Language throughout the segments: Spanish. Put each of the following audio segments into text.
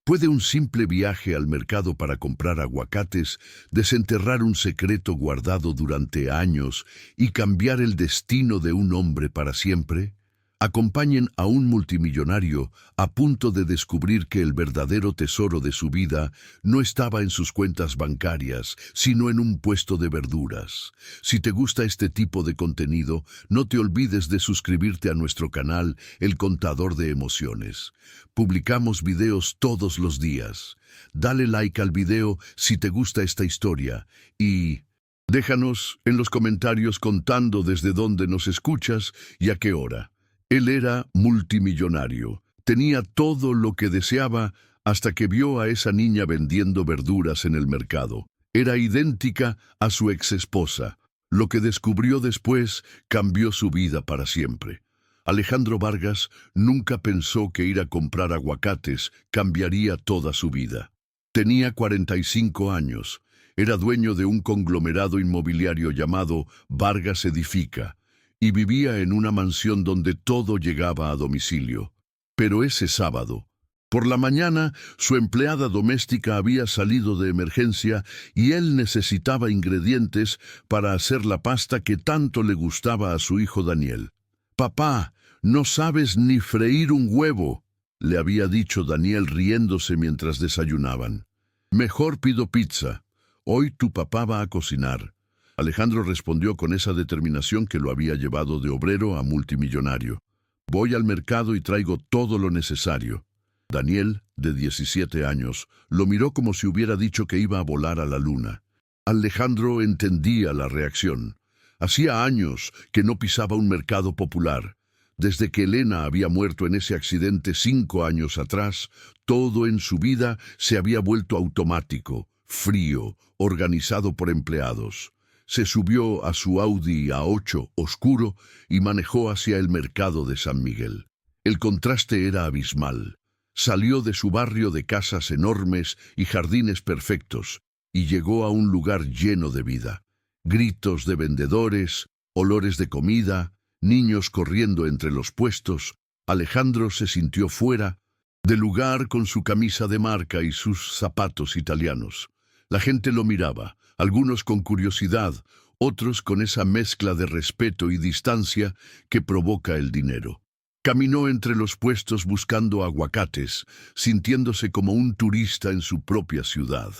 ¿Puede un simple viaje al mercado para comprar aguacates desenterrar un secreto guardado durante años y cambiar el destino de un hombre para siempre? Acompañen a un multimillonario a punto de descubrir que el verdadero tesoro de su vida no estaba en sus cuentas bancarias, sino en un puesto de verduras. Si te gusta este tipo de contenido, no te olvides de suscribirte a nuestro canal, El Contador de Emociones. Publicamos videos todos los días. Dale like al video si te gusta esta historia y déjanos en los comentarios contando desde dónde nos escuchas y a qué hora. Él era multimillonario, tenía todo lo que deseaba hasta que vio a esa niña vendiendo verduras en el mercado. Era idéntica a su exesposa. Lo que descubrió después cambió su vida para siempre. Alejandro Vargas nunca pensó que ir a comprar aguacates cambiaría toda su vida. Tenía 45 años, era dueño de un conglomerado inmobiliario llamado Vargas Edifica, y vivía en una mansión donde todo llegaba a domicilio. Pero ese sábado, por la mañana, su empleada doméstica había salido de emergencia y él necesitaba ingredientes para hacer la pasta que tanto le gustaba a su hijo Daniel. «Papá, no sabes ni freír un huevo», le había dicho Daniel riéndose mientras desayunaban. «Mejor pido pizza. Hoy tu papá va a cocinar». Alejandro respondió con esa determinación que lo había llevado de obrero a multimillonario. «Voy al mercado y traigo todo lo necesario». Daniel, de 17 años, lo miró como si hubiera dicho que iba a volar a la luna. Alejandro entendía la reacción. Hacía años que no pisaba un mercado popular. Desde que Elena había muerto en ese accidente 5 años atrás, todo en su vida se había vuelto automático, frío, organizado por empleados. Se subió a su Audi A8 oscuro y manejó hacia el mercado de San Miguel. El contraste era abismal. Salió de su barrio de casas enormes y jardines perfectos y llegó a un lugar lleno de vida. Gritos de vendedores, olores de comida, niños corriendo entre los puestos. Alejandro se sintió fuera del lugar con su camisa de marca y sus zapatos italianos. La gente lo miraba, algunos con curiosidad, otros con esa mezcla de respeto y distancia que provoca el dinero. Caminó entre los puestos buscando aguacates, sintiéndose como un turista en su propia ciudad.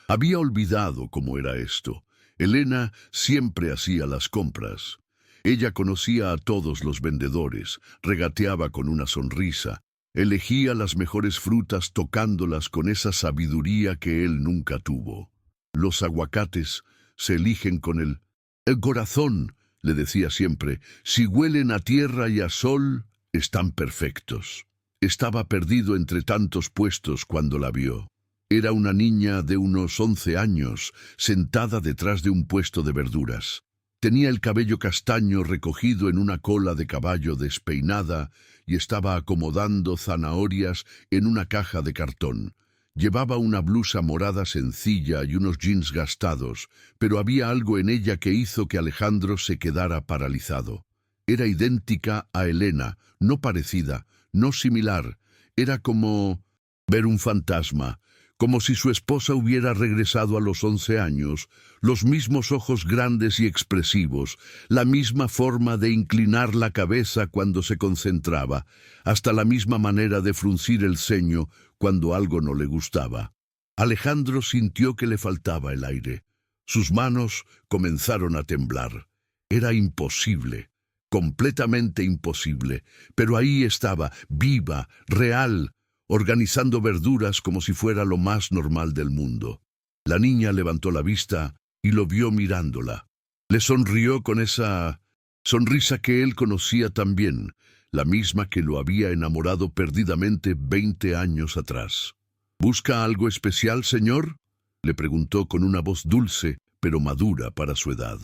Había olvidado cómo era esto. Elena siempre hacía las compras. Ella conocía a todos los vendedores, regateaba con una sonrisa, elegía las mejores frutas tocándolas con esa sabiduría que él nunca tuvo. «Los aguacates se eligen con el corazón», le decía siempre. «Si huelen a tierra y a sol, están perfectos». Estaba perdido entre tantos puestos cuando la vio. Era una niña de unos 11 años, sentada detrás de un puesto de verduras. Tenía el cabello castaño recogido en una cola de caballo despeinada y estaba acomodando zanahorias en una caja de cartón. Llevaba una blusa morada sencilla y unos jeans gastados, pero había algo en ella que hizo que Alejandro se quedara paralizado. Era idéntica a Elena, no parecida, no similar. Era como ver un fantasma, como si su esposa hubiera regresado a los 11 años, los mismos ojos grandes y expresivos, la misma forma de inclinar la cabeza cuando se concentraba, hasta la misma manera de fruncir el ceño cuando algo no le gustaba. Alejandro sintió que le faltaba el aire. Sus manos comenzaron a temblar. Era imposible, completamente imposible, pero ahí estaba, viva, real, organizando verduras como si fuera lo más normal del mundo. La niña levantó la vista y lo vio mirándola. Le sonrió con esa sonrisa que él conocía también, la misma que lo había enamorado perdidamente 20 años atrás. «¿Busca algo especial, señor?», le preguntó con una voz dulce, pero madura para su edad.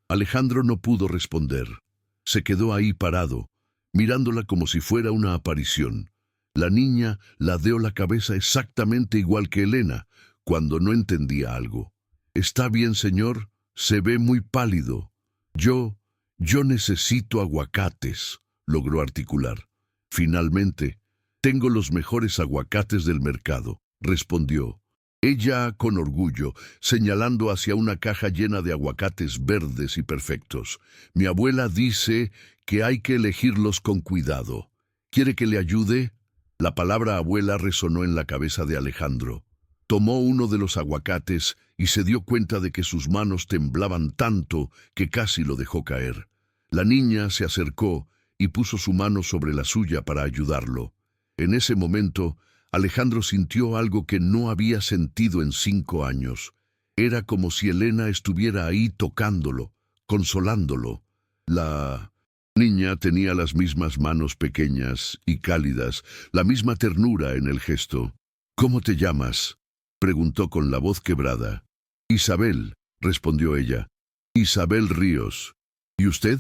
Alejandro no pudo responder. Se quedó ahí parado, mirándola como si fuera una aparición. La niña ladeó la cabeza exactamente igual que Elena, cuando no entendía algo. «Está bien, señor, se ve muy pálido. Yo necesito aguacates», logró articular. «Finalmente, tengo los mejores aguacates del mercado. respondió ella con orgullo, señalando hacia una caja llena de aguacates verdes y perfectos. Mi abuela dice que hay que elegirlos con cuidado. ¿Quiere que le ayude? La palabra abuela resonó en la cabeza de Alejandro. Tomó uno de los aguacates y se dio cuenta de que sus manos temblaban tanto que casi lo dejó caer. La niña se acercó y puso su mano sobre la suya para ayudarlo. En ese momento, Alejandro sintió algo que no había sentido en 5 años. Era como si Elena estuviera ahí tocándolo, consolándolo. La niña tenía las mismas manos pequeñas y cálidas, la misma ternura en el gesto. ¿Cómo te llamas?, preguntó con la voz quebrada. Isabel, respondió ella. Isabel Ríos. ¿Y usted?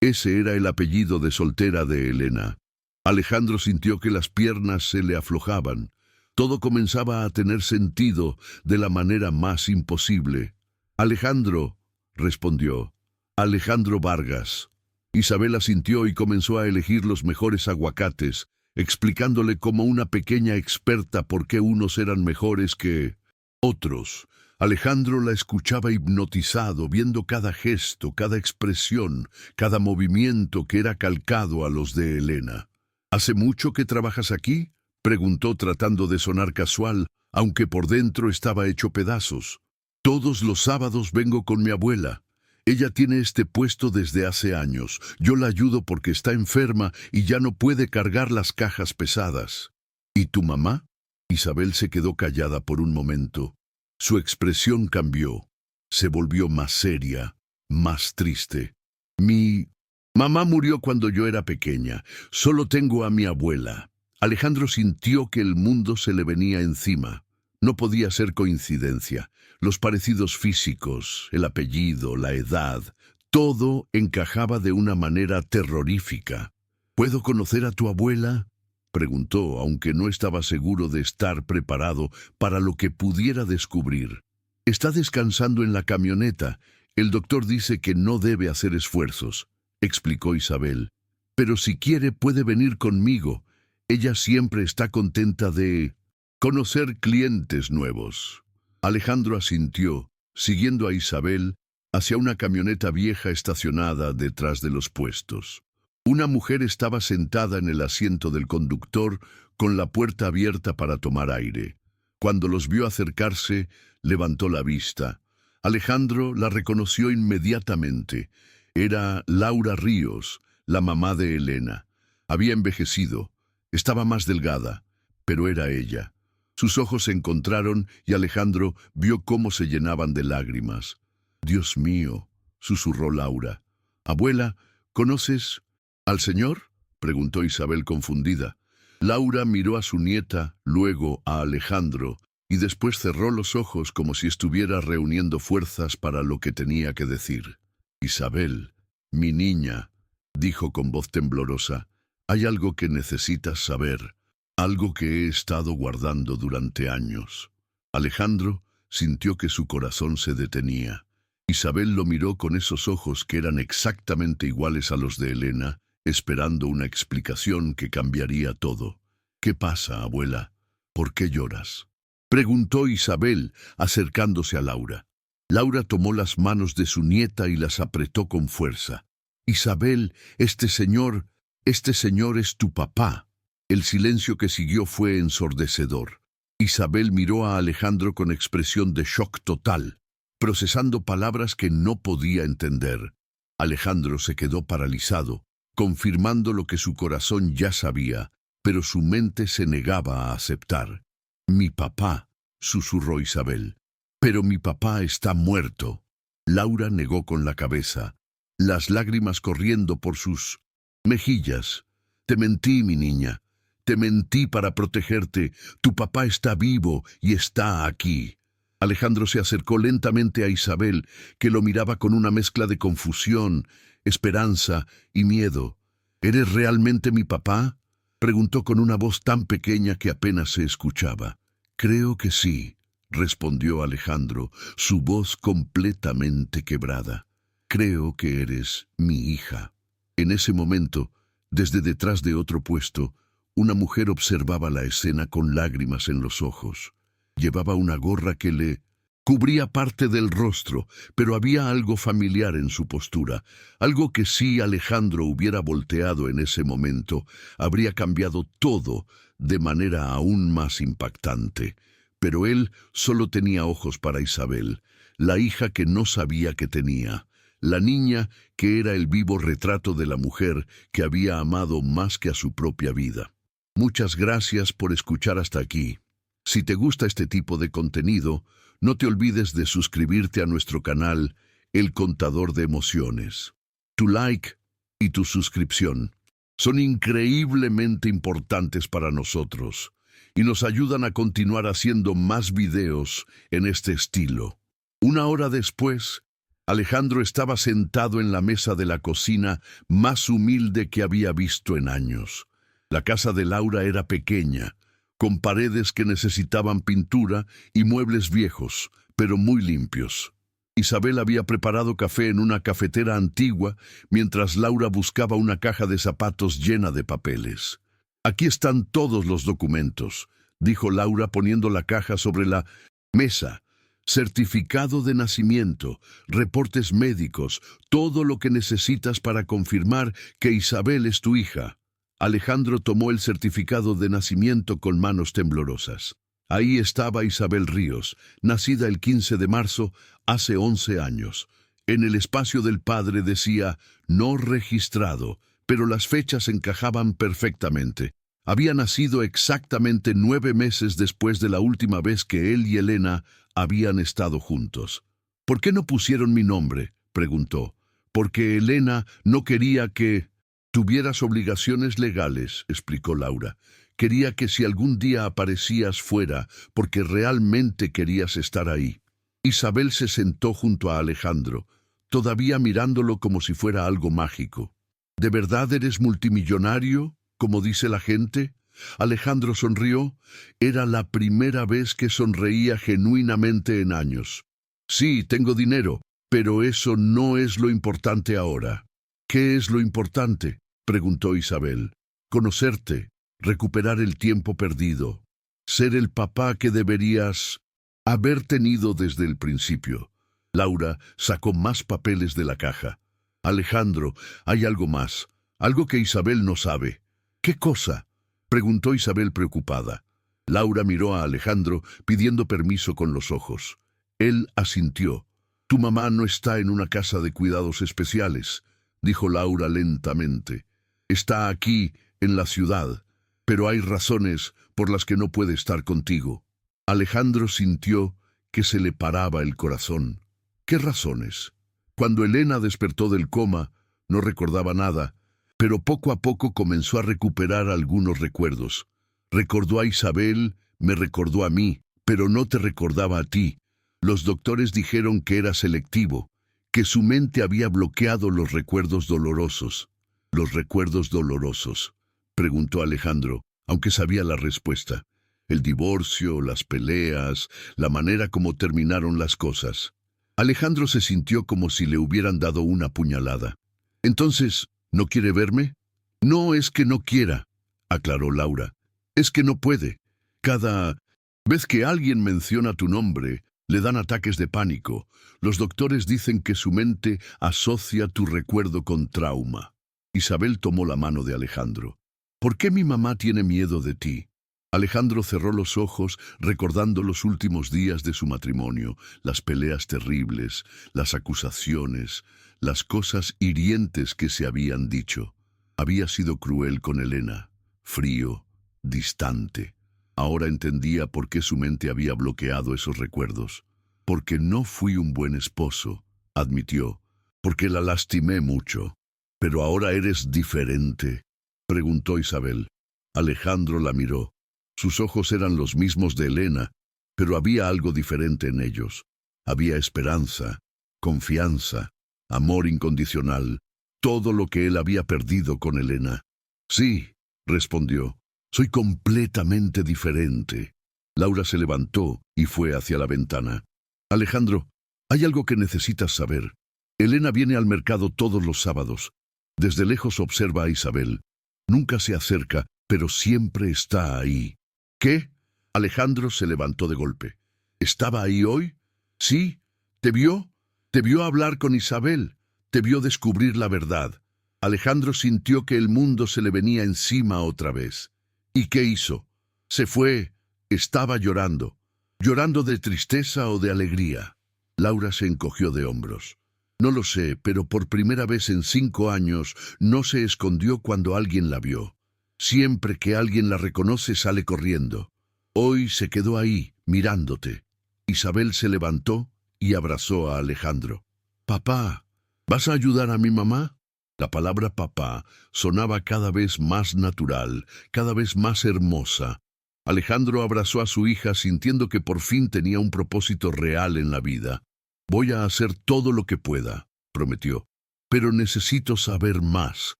Ese era el apellido de soltera de Elena. Alejandro sintió que las piernas se le aflojaban. Todo comenzaba a tener sentido de la manera más imposible. Alejandro, respondió. Alejandro Vargas. Isabel asintió y comenzó a elegir los mejores aguacates, explicándole como una pequeña experta por qué unos eran mejores que otros. Alejandro la escuchaba hipnotizado, viendo cada gesto, cada expresión, cada movimiento que era calcado a los de Elena. ¿Hace mucho que trabajas aquí?, preguntó tratando de sonar casual, aunque por dentro estaba hecho pedazos. Todos los sábados vengo con mi abuela. Ella tiene este puesto desde hace años. Yo la ayudo porque está enferma y ya no puede cargar las cajas pesadas. ¿Y tu mamá? Isabel se quedó callada por un momento. Su expresión cambió. Se volvió más seria, más triste. Mi mamá murió cuando yo era pequeña. Solo tengo a mi abuela. Alejandro sintió que el mundo se le venía encima. No podía ser coincidencia. Los parecidos físicos, el apellido, la edad, todo encajaba de una manera terrorífica. ¿Puedo conocer a tu abuela?, preguntó, aunque no estaba seguro de estar preparado para lo que pudiera descubrir. Está descansando en la camioneta. El doctor dice que no debe hacer esfuerzos, explicó Isabel. Pero si quiere puede venir conmigo. Ella siempre está contenta de conocer clientes nuevos. Alejandro asintió, siguiendo a Isabel hacia una camioneta vieja estacionada detrás de los puestos. Una mujer estaba sentada en el asiento del conductor con la puerta abierta para tomar aire. Cuando los vio acercarse, levantó la vista. Alejandro la reconoció inmediatamente. Era Laura Ríos, la mamá de Elena. Había envejecido. Estaba más delgada, pero era ella. Sus ojos se encontraron y Alejandro vio cómo se llenaban de lágrimas. «Dios mío», susurró Laura. «Abuela, ¿conoces al señor?», preguntó Isabel confundida. Laura miró a su nieta, luego a Alejandro, y después cerró los ojos como si estuviera reuniendo fuerzas para lo que tenía que decir. «Isabel, mi niña», dijo con voz temblorosa, «hay algo que necesitas saber, algo que he estado guardando durante años». Alejandro sintió que su corazón se detenía. Isabel lo miró con esos ojos que eran exactamente iguales a los de Elena, esperando una explicación que cambiaría todo. «¿Qué pasa, abuela? ¿Por qué lloras?», preguntó Isabel, acercándose a Laura. Laura tomó las manos de su nieta y las apretó con fuerza. «Isabel, este señor es tu papá». El silencio que siguió fue ensordecedor. Isabel miró a Alejandro con expresión de shock total, procesando palabras que no podía entender. Alejandro se quedó paralizado, confirmando lo que su corazón ya sabía, pero su mente se negaba a aceptar. «Mi papá», susurró Isabel. «Pero mi papá está muerto». Laura negó con la cabeza, las lágrimas corriendo por sus mejillas. «Te mentí, mi niña. Te mentí para protegerte. Tu papá está vivo y está aquí». Alejandro se acercó lentamente a Isabel, que lo miraba con una mezcla de confusión, esperanza y miedo. «¿Eres realmente mi papá?», preguntó con una voz tan pequeña que apenas se escuchaba. «Creo que sí», respondió Alejandro, su voz completamente quebrada. «Creo que eres mi hija». En ese momento, desde detrás de otro puesto, una mujer observaba la escena con lágrimas en los ojos. Llevaba una gorra que le cubría parte del rostro, pero había algo familiar en su postura, algo que si Alejandro hubiera volteado en ese momento, habría cambiado todo de manera aún más impactante. Pero él solo tenía ojos para Isabel, la hija que no sabía que tenía, la niña que era el vivo retrato de la mujer que había amado más que a su propia vida. Muchas gracias por escuchar hasta aquí. Si te gusta este tipo de contenido, no te olvides de suscribirte a nuestro canal, El Contador de Emociones. Tu like y tu suscripción son increíblemente importantes para nosotros y nos ayudan a continuar haciendo más videos en este estilo. Una hora después, Alejandro estaba sentado en la mesa de la cocina más humilde que había visto en años. La casa de Laura era pequeña, con paredes que necesitaban pintura y muebles viejos, pero muy limpios. Isabel había preparado café en una cafetera antigua, mientras Laura buscaba una caja de zapatos llena de papeles. «Aquí están todos los documentos», dijo Laura poniendo la caja sobre la mesa. «Certificado de nacimiento, reportes médicos, todo lo que necesitas para confirmar que Isabel es tu hija». Alejandro tomó el certificado de nacimiento con manos temblorosas. Ahí estaba Isabel Ríos, nacida el 15 de marzo, hace 11 años. En el espacio del padre decía «no registrado», pero las fechas encajaban perfectamente. Había nacido exactamente 9 meses después de la última vez que él y Elena habían estado juntos. «¿Por qué no pusieron mi nombre?», preguntó. «Porque Elena no quería que tuvieras obligaciones legales», explicó Laura. «Quería que si algún día aparecías fuera porque realmente querías estar ahí». Isabel se sentó junto a Alejandro, todavía mirándolo como si fuera algo mágico. «¿De verdad eres multimillonario, como dice la gente?». Alejandro sonrió. Era la primera vez que sonreía genuinamente en años. «Sí, tengo dinero, pero eso no es lo importante ahora». «¿Qué es lo importante?», preguntó Isabel. «Conocerte, recuperar el tiempo perdido, ser el papá que deberías haber tenido desde el principio». Laura sacó más papeles de la caja. «Alejandro, hay algo más, algo que Isabel no sabe». «¿Qué cosa?», preguntó Isabel preocupada. Laura miró a Alejandro pidiendo permiso con los ojos. Él asintió. «Tu mamá no está en una casa de cuidados especiales», dijo Laura lentamente. «Está aquí, en la ciudad, pero hay razones por las que no puede estar contigo». Alejandro sintió que se le paraba el corazón. «¿Qué razones?». Cuando Elena despertó del coma, no recordaba nada, pero poco a poco comenzó a recuperar algunos recuerdos. Recordó a Isabel, me recordó a mí, pero no te recordaba a ti. Los doctores dijeron que era selectivo, que su mente había bloqueado los recuerdos dolorosos. «¿Los recuerdos dolorosos?», preguntó Alejandro, aunque sabía la respuesta. El divorcio, las peleas, la manera como terminaron las cosas. Alejandro se sintió como si le hubieran dado una puñalada. «¿Entonces, no quiere verme?». «No es que no quiera», aclaró Laura. «Es que no puede. Cada vez que alguien menciona tu nombre, le dan ataques de pánico. Los doctores dicen que su mente asocia tu recuerdo con trauma». Isabel tomó la mano de Alejandro. «¿Por qué mi mamá tiene miedo de ti?». Alejandro cerró los ojos recordando los últimos días de su matrimonio, las peleas terribles, las acusaciones, las cosas hirientes que se habían dicho. Había sido cruel con Elena, frío, distante. Ahora entendía por qué su mente había bloqueado esos recuerdos. «Porque no fui un buen esposo», admitió. «Porque la lastimé mucho». «¿Pero ahora eres diferente?», preguntó Isabel. Alejandro la miró. Sus ojos eran los mismos de Elena, pero había algo diferente en ellos. Había esperanza, confianza, amor incondicional, todo lo que él había perdido con Elena. «Sí», respondió, «soy completamente diferente». Laura se levantó y fue hacia la ventana. «Alejandro, hay algo que necesitas saber. Elena viene al mercado todos los sábados. Desde lejos observa a Isabel. Nunca se acerca, pero siempre está ahí». «¿Qué?». Alejandro se levantó de golpe. ¿Estaba ahí hoy? Sí. ¿Te vio? Te vio hablar con Isabel. Te vio descubrir la verdad. Alejandro sintió que el mundo se le venía encima otra vez. ¿Y qué hizo? Se fue. Estaba llorando. ¿Llorando de tristeza o de alegría? Laura se encogió de hombros. No lo sé, pero por primera vez en 5 años no se escondió cuando alguien la vio. Siempre que alguien la reconoce sale corriendo. Hoy se quedó ahí, mirándote. Isabel se levantó y abrazó a Alejandro. «Papá, ¿vas a ayudar a mi mamá?» La palabra papá sonaba cada vez más natural, cada vez más hermosa. Alejandro abrazó a su hija sintiendo que por fin tenía un propósito real en la vida. «Voy a hacer todo lo que pueda», prometió. «Pero necesito saber más.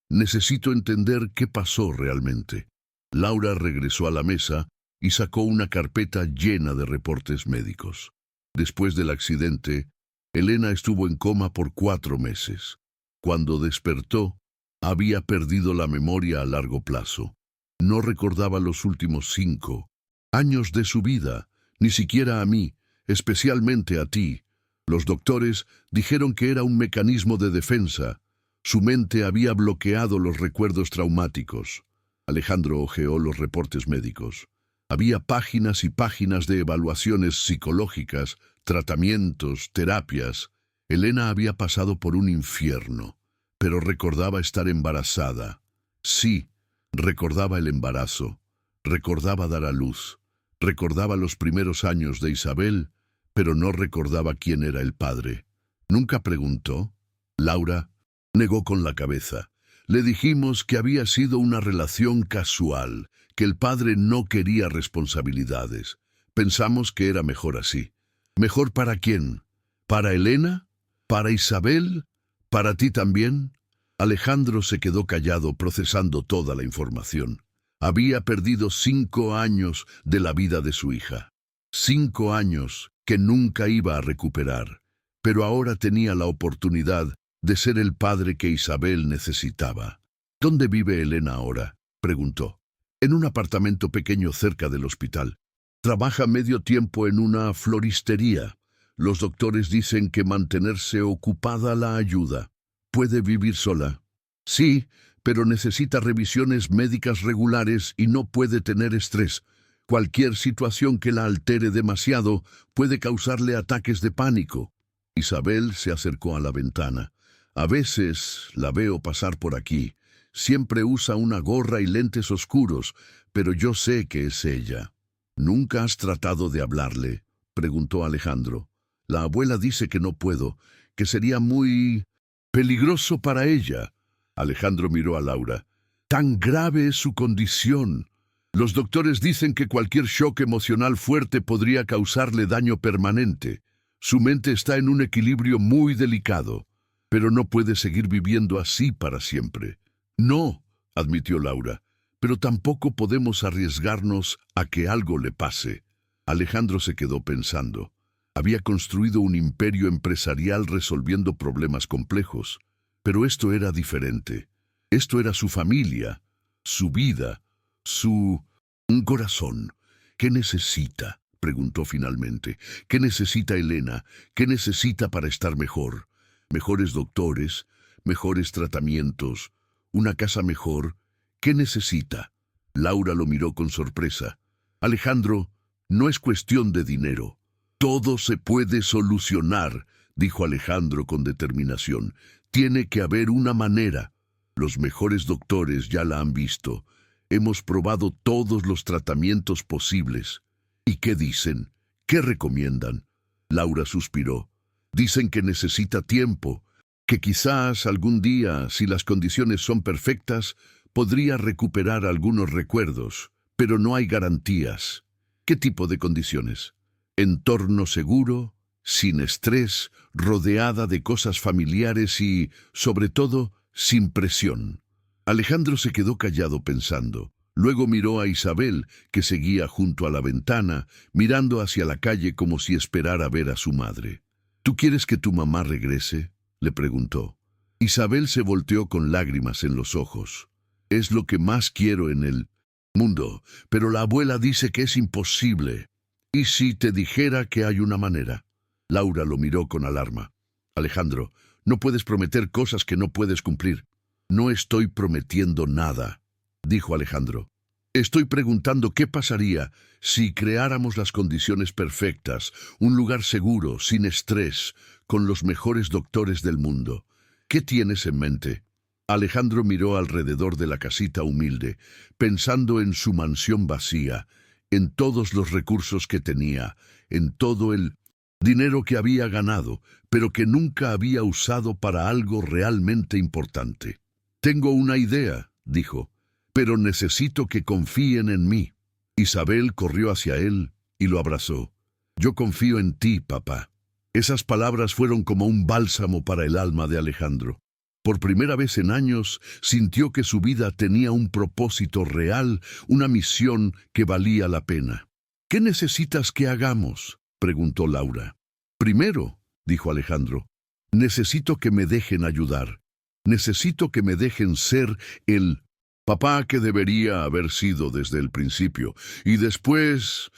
Necesito entender qué pasó realmente». Laura regresó a la mesa y sacó una carpeta llena de reportes médicos. Después del accidente, Elena estuvo en coma por 4 meses. Cuando despertó, había perdido la memoria a largo plazo. No recordaba los últimos 5 años de su vida, ni siquiera a mí, especialmente a ti. Los doctores dijeron que era un mecanismo de defensa. Su mente había bloqueado los recuerdos traumáticos. Alejandro hojeó los reportes médicos. Había páginas y páginas de evaluaciones psicológicas, tratamientos, terapias. Elena había pasado por un infierno, pero recordaba estar embarazada. Sí, recordaba el embarazo, recordaba dar a luz, recordaba los primeros años de Isabel, pero no recordaba quién era el padre. ¿Nunca preguntó? Laura negó con la cabeza. Le dijimos que había sido una relación casual, que el padre no quería responsabilidades. Pensamos que era mejor así. ¿Mejor para quién? ¿Para Elena? ¿Para Isabel? ¿Para ti también? Alejandro se quedó callado procesando toda la información. Había perdido 5 años de la vida de su hija. 5 años que nunca iba a recuperar. Pero ahora tenía la oportunidad de ser el padre que Isabel necesitaba. ¿Dónde vive Elena ahora?, preguntó. En un apartamento pequeño cerca del hospital. Trabaja medio tiempo en una floristería. Los doctores dicen que mantenerse ocupada la ayuda. ¿Puede vivir sola? Sí, pero necesita revisiones médicas regulares y no puede tener estrés. Cualquier situación que la altere demasiado puede causarle ataques de pánico. Isabel se acercó a la ventana. A veces la veo pasar por aquí. Siempre usa una gorra y lentes oscuros, pero yo sé que es ella. ¿Nunca has tratado de hablarle?, preguntó Alejandro. La abuela dice que no puedo, que sería muy peligroso para ella. Alejandro miró a Laura. Tan grave es su condición. Los doctores dicen que cualquier shock emocional fuerte podría causarle daño permanente. Su mente está en un equilibrio muy delicado, pero no puede seguir viviendo así para siempre. No, admitió Laura, pero tampoco podemos arriesgarnos a que algo le pase. Alejandro se quedó pensando. Había construido un imperio empresarial resolviendo problemas complejos, pero esto era diferente. Esto era su familia, su vida, un corazón. ¿Qué necesita?, preguntó finalmente. ¿Qué necesita Elena? ¿Qué necesita para estar mejor? Mejores doctores, mejores tratamientos, una casa mejor. ¿Qué necesita? Laura lo miró con sorpresa. Alejandro, no es cuestión de dinero. Todo se puede solucionar, dijo Alejandro con determinación. Tiene que haber una manera. Los mejores doctores ya la han visto. Hemos probado todos los tratamientos posibles. ¿Y qué dicen? ¿Qué recomiendan? Laura suspiró. Dicen que necesita tiempo, que quizás algún día, si las condiciones son perfectas, podría recuperar algunos recuerdos, pero no hay garantías. ¿Qué tipo de condiciones? Entorno seguro, sin estrés, rodeada de cosas familiares y, sobre todo, sin presión. Alejandro se quedó callado pensando. Luego miró a Isabel, que seguía junto a la ventana, mirando hacia la calle como si esperara ver a su madre. ¿Tú quieres que tu mamá regrese?, le preguntó. Isabel se volteó con lágrimas en los ojos. Es lo que más quiero en él. Mundo, pero la abuela dice que es imposible. ¿Y si te dijera que hay una manera? Laura lo miró con alarma. Alejandro, no puedes prometer cosas que no puedes cumplir. No estoy prometiendo nada, dijo Alejandro. Estoy preguntando qué pasaría si creáramos las condiciones perfectas, un lugar seguro, sin estrés, con los mejores doctores del mundo. ¿Qué tienes en mente? Alejandro miró alrededor de la casita humilde, pensando en su mansión vacía, en todos los recursos que tenía, en todo el dinero que había ganado, pero que nunca había usado para algo realmente importante. Tengo una idea, dijo, pero necesito que confíen en mí. Isabel corrió hacia él y lo abrazó. Yo confío en ti, papá. Esas palabras fueron como un bálsamo para el alma de Alejandro. Por primera vez en años, sintió que su vida tenía un propósito real, una misión que valía la pena. ¿Qué necesitas que hagamos?, preguntó Laura. Primero, dijo Alejandro, necesito que me dejen ayudar. Necesito que me dejen ser el papá que debería haber sido desde el principio. Y después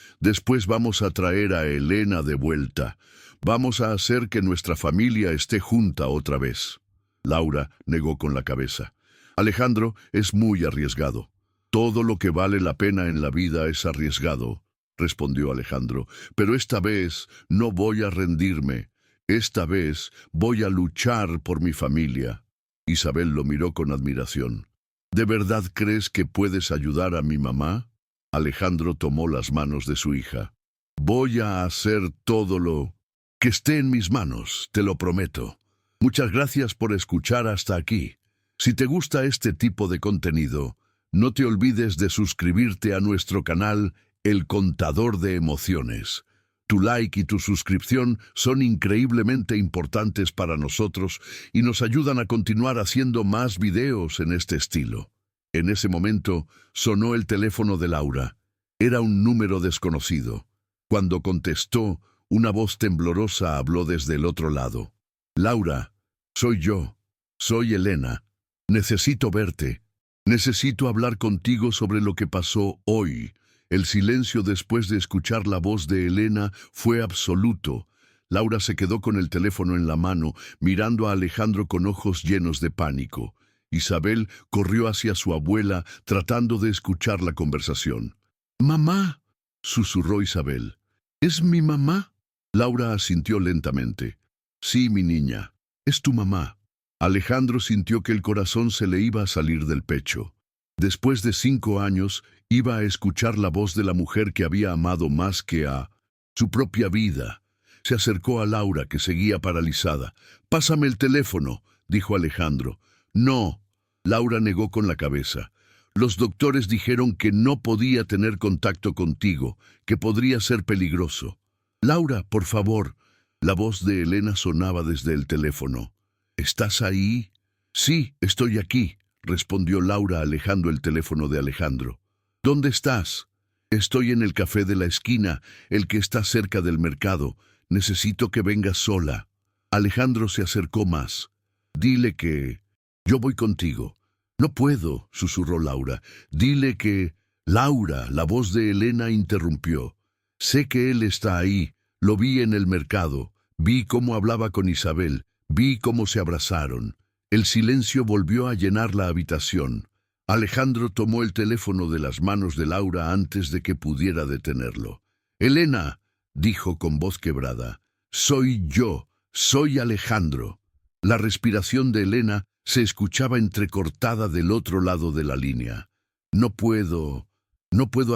vamos a traer a Elena de vuelta. Vamos a hacer que nuestra familia esté junta otra vez. Laura negó con la cabeza. Alejandro, es muy arriesgado. Todo lo que vale la pena en la vida es arriesgado, respondió Alejandro. Pero esta vez no voy a rendirme. Esta vez voy a luchar por mi familia. Isabel lo miró con admiración. ¿De verdad crees que puedes ayudar a mi mamá? Alejandro tomó las manos de su hija. Voy a hacer todo lo que esté en mis manos, te lo prometo. Muchas gracias por escuchar hasta aquí. Si te gusta este tipo de contenido, no te olvides de suscribirte a nuestro canal El Contador de Emociones. Tu like y tu suscripción son increíblemente importantes para nosotros y nos ayudan a continuar haciendo más videos en este estilo. En ese momento sonó el teléfono de Laura. Era un número desconocido. Cuando contestó, una voz temblorosa habló desde el otro lado. Laura, soy yo. Soy Elena. Necesito verte. Necesito hablar contigo sobre lo que pasó hoy. El silencio después de escuchar la voz de Elena fue absoluto. Laura se quedó con el teléfono en la mano, mirando a Alejandro con ojos llenos de pánico. Isabel corrió hacia su abuela, tratando de escuchar la conversación. «¡Mamá!», susurró Isabel. «¿Es mi mamá?». Laura asintió lentamente. «Sí, mi niña, es tu mamá». Alejandro sintió que el corazón se le iba a salir del pecho. Después de 5 años, iba a escuchar la voz de la mujer que había amado más que a su propia vida. Se acercó a Laura, que seguía paralizada. «Pásame el teléfono», dijo Alejandro. «No». Laura negó con la cabeza. «Los doctores dijeron que no podía tener contacto contigo, que podría ser peligroso». «Laura, por favor». La voz de Elena sonaba desde el teléfono. «¿Estás ahí?». «Sí, estoy aquí», respondió Laura alejando el teléfono de Alejandro. «¿Dónde estás?». «Estoy en el café de la esquina, el que está cerca del mercado. Necesito que vengas sola». Alejandro se acercó más. «Dile que yo voy contigo». «No puedo», susurró Laura. «Dile que...». «Laura», la voz de Elena interrumpió. «Sé que él está ahí. Lo vi en el mercado. Vi cómo hablaba con Isabel. Vi cómo se abrazaron». El silencio volvió a llenar la habitación. Alejandro tomó el teléfono de las manos de Laura antes de que pudiera detenerlo. «Elena», dijo con voz quebrada, «soy yo, soy Alejandro». La respiración de Elena se escuchaba entrecortada del otro lado de la línea. No puedo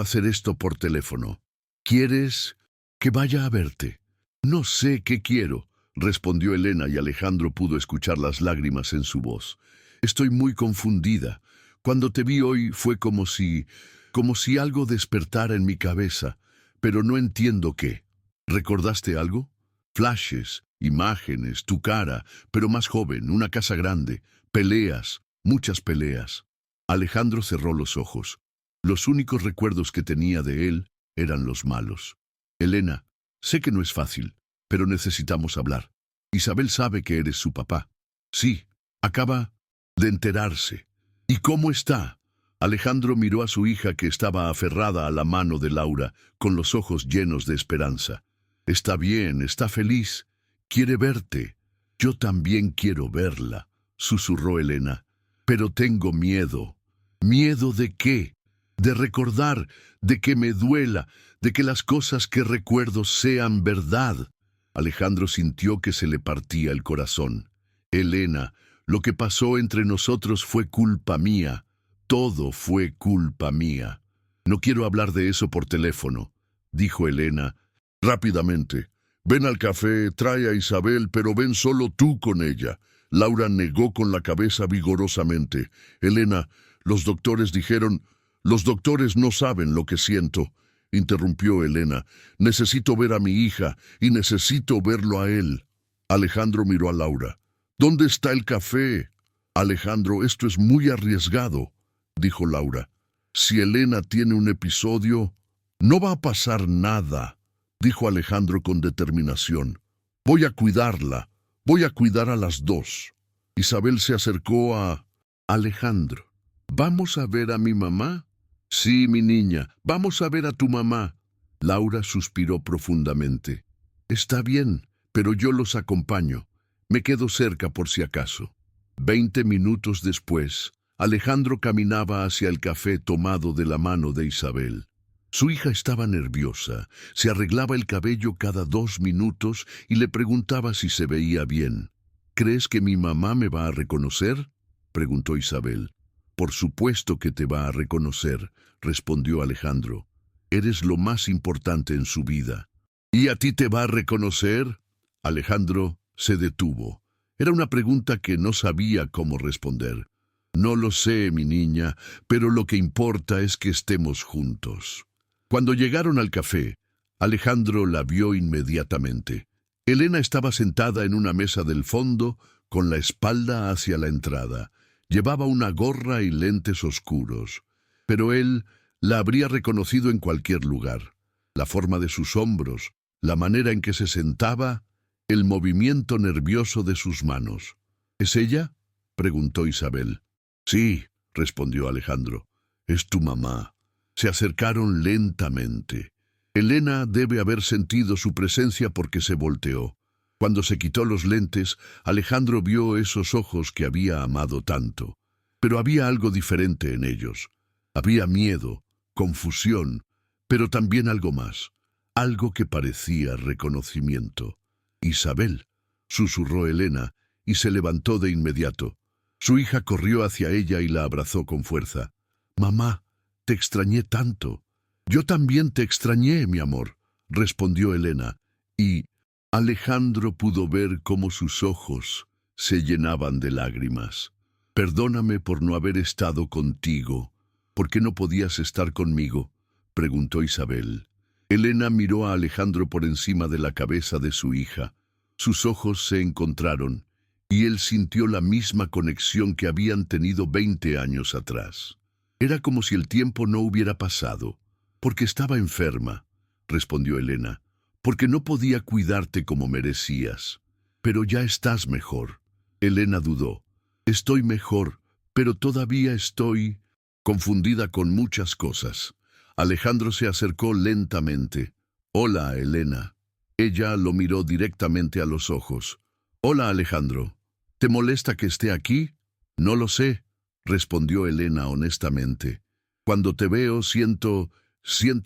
hacer esto por teléfono». «¿Quieres que vaya a verte?». «No sé qué quiero», respondió Elena, y Alejandro pudo escuchar las lágrimas en su voz. «Estoy muy confundida. Cuando te vi hoy fue como si algo despertara en mi cabeza, pero no entiendo qué». «¿Recordaste algo?». «Flashes, imágenes, tu cara, pero más joven, una casa grande, peleas, muchas peleas». Alejandro cerró los ojos. Los únicos recuerdos que tenía de él eran los malos. «Elena, sé que no es fácil, pero necesitamos hablar. Isabel sabe que eres su papá». «Sí, acaba de enterarse». «¿Y cómo está?». Alejandro miró a su hija que estaba aferrada a la mano de Laura, con los ojos llenos de esperanza. Está bien, está feliz. Quiere verte. Yo también quiero verla, susurró Elena. Pero tengo miedo. ¿Miedo de qué? De recordar, de que me duela, de que las cosas que recuerdo sean verdad. Alejandro sintió que se le partía el corazón. Elena, lo que pasó entre nosotros fue culpa mía. Todo fue culpa mía. No quiero hablar de eso por teléfono, dijo Elena. Rápidamente. Ven al café, trae a Isabel, pero ven solo tú con ella. Laura negó con la cabeza vigorosamente. Elena, los doctores dijeron... Los doctores no saben lo que siento, interrumpió Elena. Necesito ver a mi hija y necesito verlo a él. Alejandro miró a Laura. ¿Dónde está el café? Alejandro, esto es muy arriesgado, dijo Laura. Si Elena tiene un episodio, no va a pasar nada, dijo Alejandro con determinación. Voy a cuidarla, voy a cuidar a las dos. Isabel se acercó a Alejandro. ¿Vamos a ver a mi mamá? Sí, mi niña, vamos a ver a tu mamá. Laura suspiró profundamente. Está bien, pero yo los acompaño. Me quedo cerca por si acaso. 20 minutos después, Alejandro caminaba hacia el café tomado de la mano de Isabel. Su hija estaba nerviosa, se arreglaba el cabello cada 2 minutos y le preguntaba si se veía bien. ¿Crees que mi mamá me va a reconocer?, preguntó Isabel. Por supuesto que te va a reconocer, respondió Alejandro. Eres lo más importante en su vida. ¿Y a ti te va a reconocer? Alejandro se detuvo. Era una pregunta que no sabía cómo responder. No lo sé, mi niña, pero lo que importa es que estemos juntos. Cuando llegaron al café, Alejandro la vio inmediatamente. Elena estaba sentada en una mesa del fondo, con la espalda hacia la entrada. Llevaba una gorra y lentes oscuros, pero él la habría reconocido en cualquier lugar. La forma de sus hombros, la manera en que se sentaba, el movimiento nervioso de sus manos. ¿Es ella?, preguntó Isabel. Sí, respondió Alejandro. Es tu mamá. Se acercaron lentamente. Elena debe haber sentido su presencia porque se volteó. Cuando se quitó los lentes, Alejandro vio esos ojos que había amado tanto. Pero había algo diferente en ellos. Había miedo, confusión, pero también algo más. Algo que parecía reconocimiento. Isabel, susurró Elena, y se levantó de inmediato. Su hija corrió hacia ella y la abrazó con fuerza. Mamá, te extrañé tanto. Yo también te extrañé, mi amor, respondió Elena, y Alejandro pudo ver cómo sus ojos se llenaban de lágrimas. Perdóname por no haber estado contigo. ¿Por qué no podías estar conmigo?, preguntó Isabel. Elena miró a Alejandro por encima de la cabeza de su hija. Sus ojos se encontraron, y él sintió la misma conexión que habían tenido 20 años atrás. Era como si el tiempo no hubiera pasado. Porque estaba enferma, respondió Elena. Porque no podía cuidarte como merecías. Pero ya estás mejor. Elena dudó. Estoy mejor, pero todavía estoy confundida con muchas cosas. Alejandro se acercó lentamente. Hola, Elena. Ella lo miró directamente a los ojos. Hola, Alejandro. ¿Te molesta que esté aquí? No lo sé, respondió Elena honestamente. Cuando te veo siento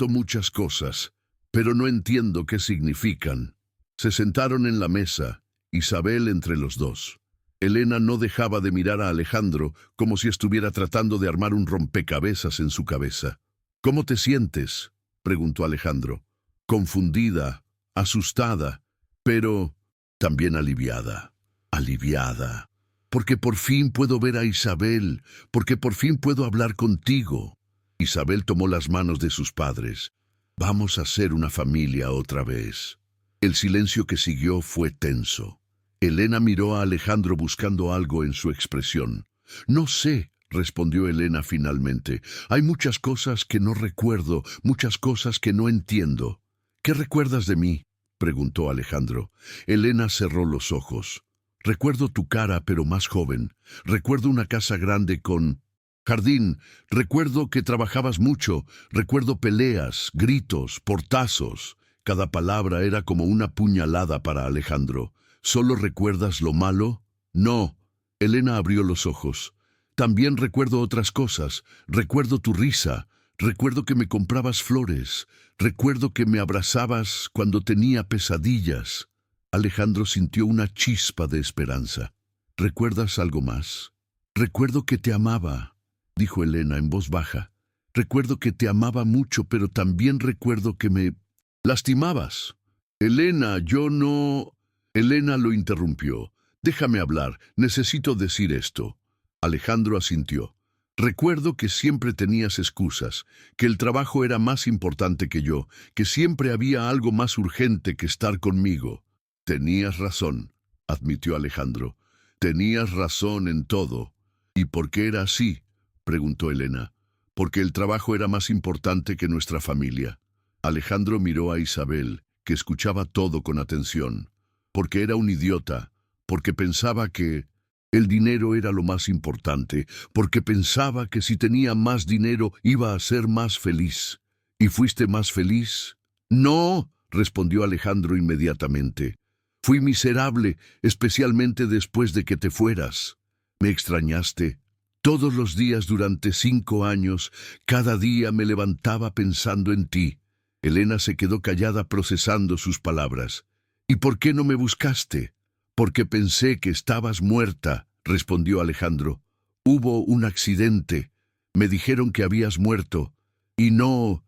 muchas cosas, pero no entiendo qué significan. Se sentaron en la mesa, Isabel entre los dos. Elena no dejaba de mirar a Alejandro como si estuviera tratando de armar un rompecabezas en su cabeza. ¿Cómo te sientes?, preguntó Alejandro. Confundida, asustada, pero también aliviada. Aliviada. Porque por fin puedo ver a Isabel, porque por fin puedo hablar contigo. Isabel tomó las manos de sus padres. Vamos a ser una familia otra vez. El silencio que siguió fue tenso. Elena miró a Alejandro buscando algo en su expresión. No sé, respondió Elena finalmente. Hay muchas cosas que no recuerdo, muchas cosas que no entiendo. ¿Qué recuerdas de mí?, preguntó Alejandro. Elena cerró los ojos. Recuerdo tu cara, pero más joven. Recuerdo una casa grande con Jardín, recuerdo que trabajabas mucho, recuerdo peleas, gritos, portazos. Cada palabra era como una puñalada para Alejandro. ¿Solo recuerdas lo malo? No. Elena abrió los ojos. También recuerdo otras cosas. Recuerdo tu risa. Recuerdo que me comprabas flores. Recuerdo que me abrazabas cuando tenía pesadillas. Alejandro sintió una chispa de esperanza. ¿Recuerdas algo más? Recuerdo que te amaba, dijo Elena en voz baja. Recuerdo que te amaba mucho, pero también recuerdo que me lastimabas. Elena, yo no... Elena lo interrumpió. Déjame hablar, necesito decir esto. Alejandro asintió. Recuerdo que siempre tenías excusas, que el trabajo era más importante que yo, que siempre había algo más urgente que estar conmigo. Tenías razón, admitió Alejandro. Tenías razón en todo. ¿Y por qué era así?, preguntó Elena. Porque el trabajo era más importante que nuestra familia. Alejandro miró a Isabel, que escuchaba todo con atención. Porque era un idiota, porque pensaba que el dinero era lo más importante, porque pensaba que si tenía más dinero iba a ser más feliz. ¿Y fuiste más feliz? No, respondió Alejandro inmediatamente. Fui miserable, especialmente después de que te fueras. ¿Me extrañaste? Todos los días durante 5 años, cada día me levantaba pensando en ti. Elena se quedó callada procesando sus palabras. ¿Y por qué no me buscaste? Porque pensé que estabas muerta, respondió Alejandro. Hubo un accidente. Me dijeron que habías muerto. Y no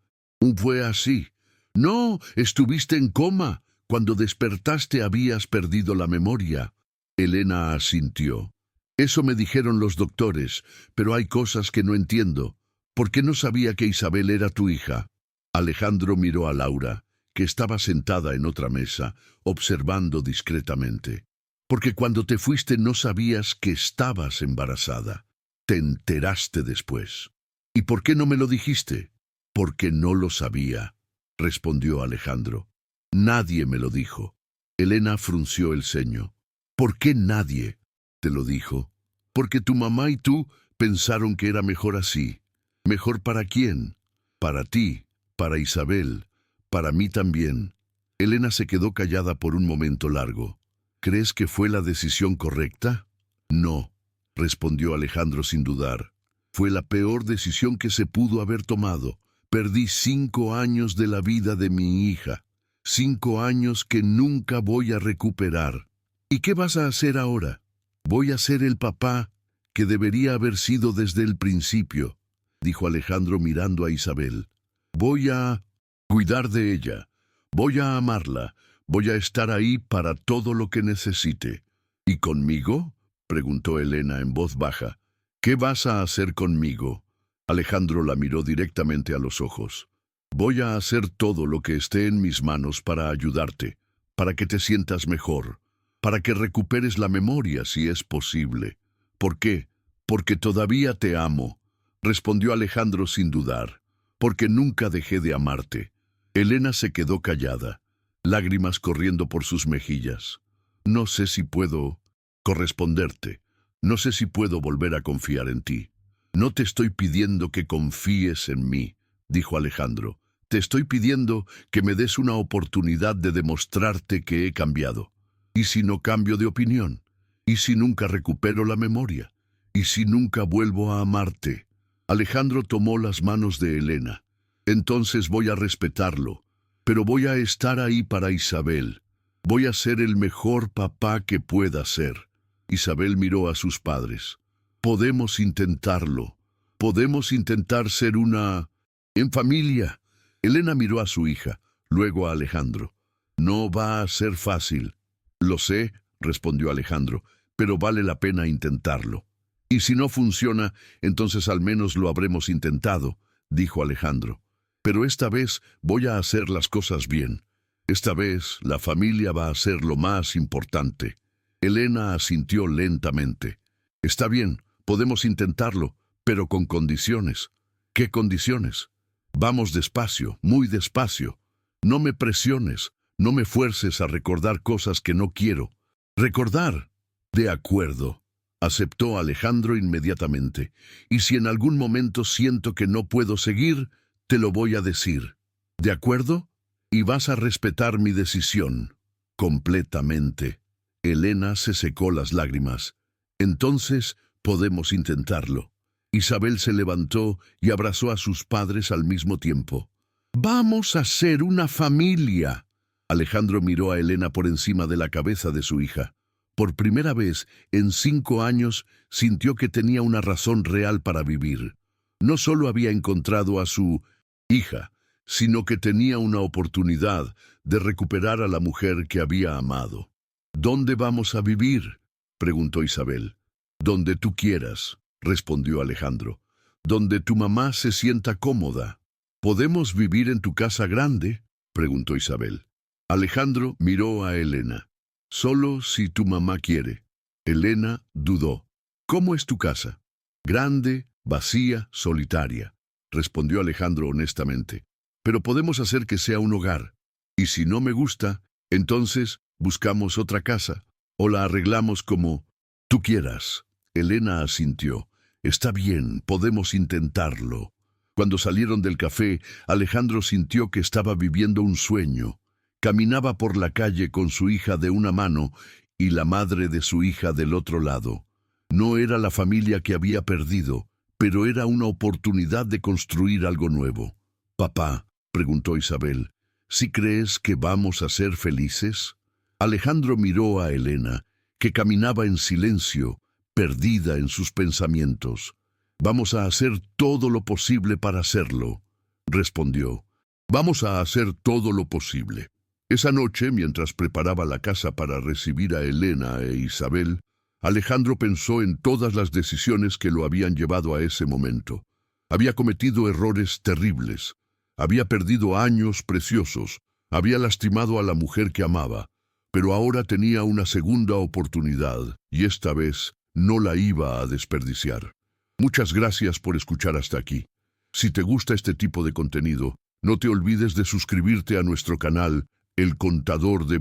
fue así. No, estuviste en coma. Cuando despertaste habías perdido la memoria. Elena asintió. Eso me dijeron los doctores, pero hay cosas que no entiendo. ¿Por qué no sabía que Isabel era tu hija? Alejandro miró a Laura, que estaba sentada en otra mesa, observando discretamente. Porque cuando te fuiste no sabías que estabas embarazada. Te enteraste después. ¿Y por qué no me lo dijiste? Porque no lo sabía, respondió Alejandro. Nadie me lo dijo. Elena frunció el ceño. ¿Por qué nadie te lo dijo? Porque tu mamá y tú pensaron que era mejor así. ¿Mejor para quién? Para ti, para Isabel, para mí también. Elena se quedó callada por un momento largo. ¿Crees que fue la decisión correcta? No, respondió Alejandro sin dudar. Fue la peor decisión que se pudo haber tomado. Perdí 5 años de la vida de mi hija. 5 años que nunca voy a recuperar. ¿Y qué vas a hacer ahora? Voy a ser el papá que debería haber sido desde el principio, dijo Alejandro mirando a Isabel. Voy a cuidar de ella. Voy a amarla. Voy a estar ahí para todo lo que necesite. ¿Y conmigo?, preguntó Elena en voz baja. ¿Qué vas a hacer conmigo? Alejandro la miró directamente a los ojos. Voy a hacer todo lo que esté en mis manos para ayudarte, para que te sientas mejor, para que recuperes la memoria si es posible. ¿Por qué? Porque todavía te amo, respondió Alejandro sin dudar. Porque nunca dejé de amarte. Elena se quedó callada, lágrimas corriendo por sus mejillas. No sé si puedo corresponderte. No sé si puedo volver a confiar en ti. No te estoy pidiendo que confíes en mí, dijo Alejandro. Te estoy pidiendo que me des una oportunidad de demostrarte que he cambiado. ¿Y si no cambio de opinión? ¿Y si nunca recupero la memoria? ¿Y si nunca vuelvo a amarte? Alejandro tomó las manos de Elena. Entonces voy a respetarlo, pero voy a estar ahí para Isabel. Voy a ser el mejor papá que pueda ser. Isabel miró a sus padres. Podemos intentarlo. Podemos intentar ser una en familia. Elena miró a su hija, luego a Alejandro. No va a ser fácil. Lo sé, respondió Alejandro, pero vale la pena intentarlo. Y si no funciona, entonces al menos lo habremos intentado, dijo Alejandro. Pero esta vez voy a hacer las cosas bien. Esta vez la familia va a ser lo más importante. Elena asintió lentamente. Está bien, podemos intentarlo, pero con condiciones. ¿Qué condiciones? Vamos despacio, muy despacio. No me presiones, no me fuerces a recordar cosas que no quiero. ¿Recordar? De acuerdo. aceptó Alejandro inmediatamente. Y si en algún momento siento que no puedo seguir, te lo voy a decir. ¿De acuerdo? Y vas a respetar mi decisión. Completamente. Elena se secó las lágrimas. Entonces, podemos intentarlo. Isabel se levantó y abrazó a sus padres al mismo tiempo. ¡Vamos a ser una familia! Alejandro miró a Elena por encima de la cabeza de su hija. Por primera vez en 5 años sintió que tenía una razón real para vivir. No solo había encontrado a su hija, sino que tenía una oportunidad de recuperar a la mujer que había amado. ¿Dónde vamos a vivir?, preguntó Isabel. Donde tú quieras, respondió Alejandro. Donde tu mamá se sienta cómoda. ¿Podemos vivir en tu casa grande?, preguntó Isabel. Alejandro miró a Elena. Solo si tu mamá quiere. Elena dudó. ¿Cómo es tu casa? Grande, vacía, solitaria, respondió Alejandro honestamente. Pero podemos hacer que sea un hogar. Y si no me gusta, entonces buscamos otra casa, o la arreglamos como tú quieras. Elena asintió. Está bien, podemos intentarlo. Cuando salieron del café, Alejandro sintió que estaba viviendo un sueño. Caminaba por la calle con su hija de una mano y la madre de su hija del otro lado. No era la familia que había perdido, pero era una oportunidad de construir algo nuevo. «Papá», preguntó Isabel, ¿sí crees que vamos a ser felices? Alejandro miró a Elena, que caminaba en silencio, perdida en sus pensamientos. «Vamos a hacer todo lo posible para hacerlo», respondió. «Vamos a hacer todo lo posible». Esa noche, mientras preparaba la casa para recibir a Elena e Isabel, Alejandro pensó en todas las decisiones que lo habían llevado a ese momento. Había cometido errores terribles. Había perdido años preciosos. Había lastimado a la mujer que amaba. Pero ahora tenía una segunda oportunidad, y esta vez no la iba a desperdiciar. Muchas gracias por escuchar hasta aquí. Si te gusta este tipo de contenido, no te olvides de suscribirte a nuestro canal, El Contador de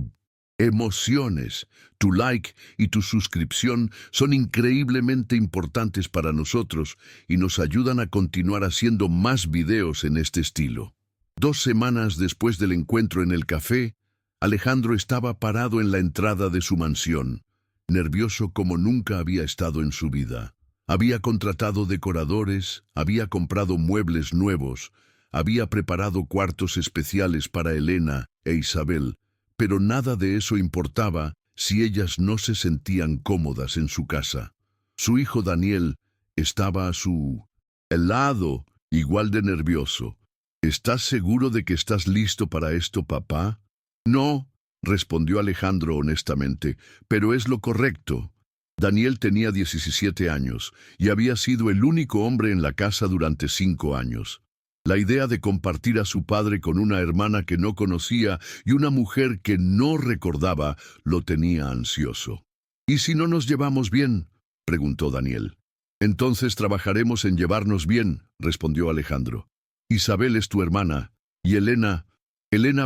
Emociones. Tu like y tu suscripción son increíblemente importantes para nosotros y nos ayudan a continuar haciendo más videos en este estilo. 2 semanas después del encuentro en el café, Alejandro estaba parado en la entrada de su mansión, nervioso como nunca había estado en su vida. Había contratado decoradores, había comprado muebles nuevos, había preparado cuartos especiales para Elena e Isabel, pero nada de eso importaba si ellas no se sentían cómodas en su casa. Su hijo Daniel estaba a su lado, igual de nervioso. ¿Estás seguro de que estás listo para esto, papá? No, respondió Alejandro honestamente, pero es lo correcto. Daniel tenía 17 años y había sido el único hombre en la casa durante 5 años. La idea de compartir a su padre con una hermana que no conocía y una mujer que no recordaba lo tenía ansioso. ¿Y si no nos llevamos bien?, preguntó Daniel. Entonces trabajaremos en llevarnos bien, respondió Alejandro. Isabel es tu hermana, y Elena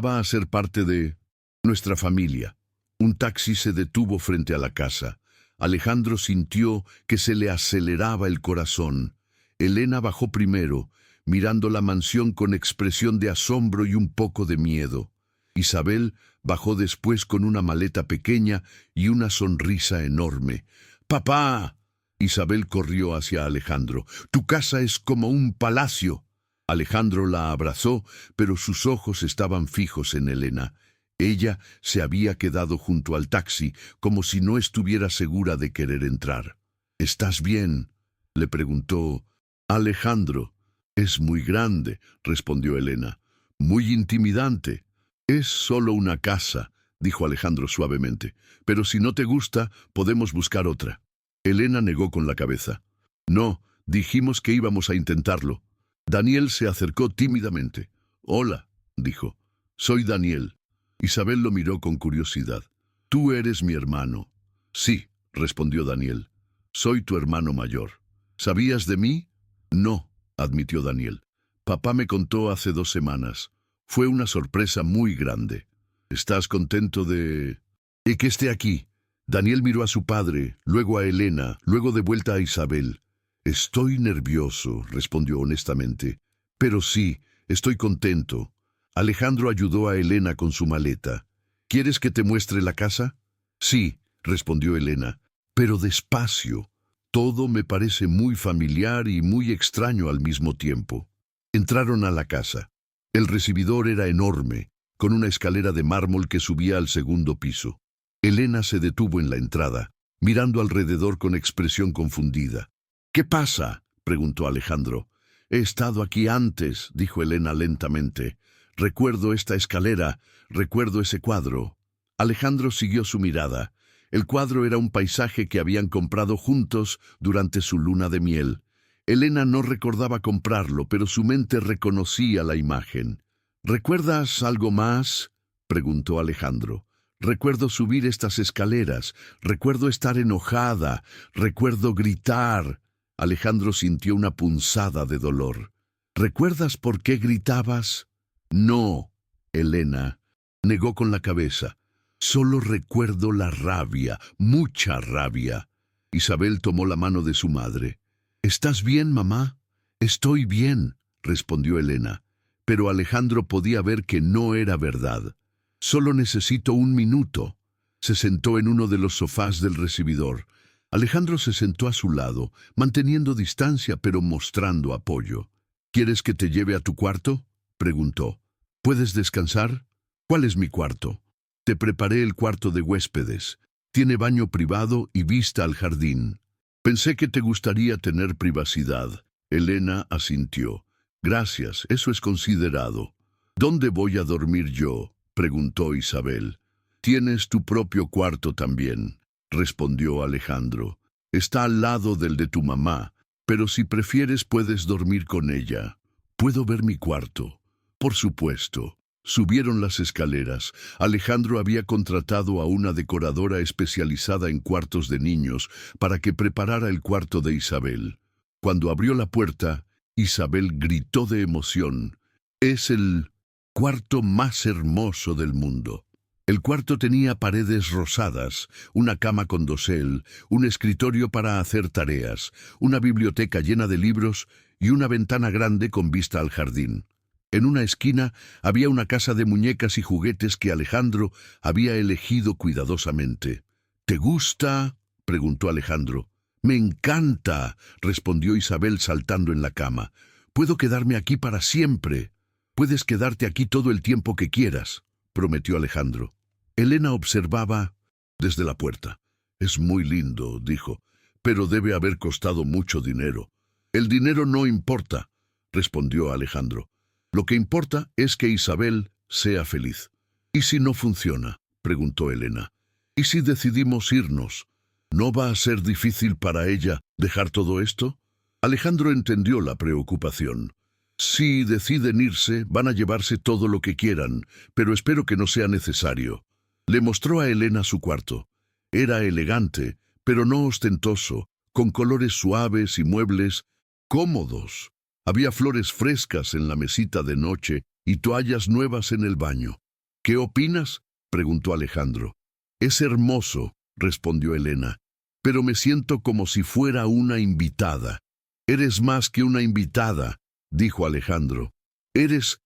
va a ser parte de nuestra familia. Un taxi se detuvo frente a la casa. Alejandro sintió que se le aceleraba el corazón. Elena bajó primero, mirando la mansión con expresión de asombro y un poco de miedo. Isabel bajó después con una maleta pequeña y una sonrisa enorme. «¡Papá!». Isabel corrió hacia Alejandro. «Tu casa es como un palacio». Alejandro la abrazó, pero sus ojos estaban fijos en Elena. Ella se había quedado junto al taxi, como si no estuviera segura de querer entrar. «¿Estás bien?», le preguntó Alejandro. «Es muy grande», respondió Elena. «Muy intimidante». «Es solo una casa», dijo Alejandro suavemente. «Pero si no te gusta, podemos buscar otra». Elena negó con la cabeza. «No, dijimos que íbamos a intentarlo». Daniel se acercó tímidamente. «Hola», dijo. «Soy Daniel». Isabel lo miró con curiosidad. «¿Tú eres mi hermano?» «Sí», respondió Daniel. «Soy tu hermano mayor». «¿Sabías de mí?» «No», admitió Daniel. «Papá me contó hace 2 semanas. Fue una sorpresa muy grande». «¿Estás contento de que esté aquí?». Daniel miró a su padre, luego a Elena, luego de vuelta a Isabel. «Estoy nervioso», respondió honestamente. «Pero sí, estoy contento». Alejandro ayudó a Elena con su maleta. «¿Quieres que te muestre la casa?» «Sí», respondió Elena, «pero despacio. Todo me parece muy familiar y muy extraño al mismo tiempo». Entraron a la casa. El recibidor era enorme, con una escalera de mármol que subía al segundo piso. Elena se detuvo en la entrada, mirando alrededor con expresión confundida. «¿Qué pasa?», preguntó Alejandro. «He estado aquí antes», dijo Elena lentamente. «Recuerdo esta escalera, recuerdo ese cuadro». Alejandro siguió su mirada. El cuadro era un paisaje que habían comprado juntos durante su luna de miel. Elena no recordaba comprarlo, pero su mente reconocía la imagen. «¿Recuerdas algo más?», preguntó Alejandro. «Recuerdo subir estas escaleras, recuerdo estar enojada, recuerdo gritar». Alejandro sintió una punzada de dolor. «¿Recuerdas por qué gritabas?». «No», Elena negó con la cabeza. «Solo recuerdo la rabia, mucha rabia». Isabel tomó la mano de su madre. «¿Estás bien, mamá?». «Estoy bien», respondió Elena. Pero Alejandro podía ver que no era verdad. «Solo necesito un minuto». Se sentó en uno de los sofás del recibidor. Alejandro se sentó a su lado, manteniendo distancia pero mostrando apoyo. «¿Quieres que te lleve a tu cuarto?», preguntó. «¿Puedes descansar?». «¿Cuál es mi cuarto?». «Te preparé el cuarto de huéspedes. Tiene baño privado y vista al jardín». «Pensé que te gustaría tener privacidad». Elena asintió. «Gracias, eso es considerado». «¿Dónde voy a dormir yo?», preguntó Isabel. «Tienes tu propio cuarto también», respondió Alejandro. «Está al lado del de tu mamá, pero si prefieres puedes dormir con ella». «¿Puedo ver mi cuarto?». «Por supuesto». Subieron las escaleras. Alejandro había contratado a una decoradora especializada en cuartos de niños para que preparara el cuarto de Isabel. Cuando abrió la puerta, Isabel gritó de emoción. «Es el cuarto más hermoso del mundo». El cuarto tenía paredes rosadas, una cama con dosel, un escritorio para hacer tareas, una biblioteca llena de libros y una ventana grande con vista al jardín. En una esquina había una casa de muñecas y juguetes que Alejandro había elegido cuidadosamente. «¿Te gusta?», preguntó Alejandro. «Me encanta», respondió Isabel saltando en la cama. «Puedo quedarme aquí para siempre». «Puedes quedarte aquí todo el tiempo que quieras», prometió Alejandro. Elena observaba desde la puerta. «Es muy lindo», dijo, «pero debe haber costado mucho dinero». «El dinero no importa», respondió Alejandro. «Lo que importa es que Isabel sea feliz». «¿Y si no funciona?», preguntó Elena. «¿Y si decidimos irnos? ¿No va a ser difícil para ella dejar todo esto?». Alejandro entendió la preocupación. «Si deciden irse, van a llevarse todo lo que quieran, pero espero que no sea necesario». Le mostró a Elena su cuarto. Era elegante, pero no ostentoso, con colores suaves y muebles cómodos. Había flores frescas en la mesita de noche y toallas nuevas en el baño. «¿Qué opinas?», preguntó Alejandro. «Es hermoso», respondió Elena, «pero me siento como si fuera una invitada». «Eres más que una invitada», dijo Alejandro. «Eres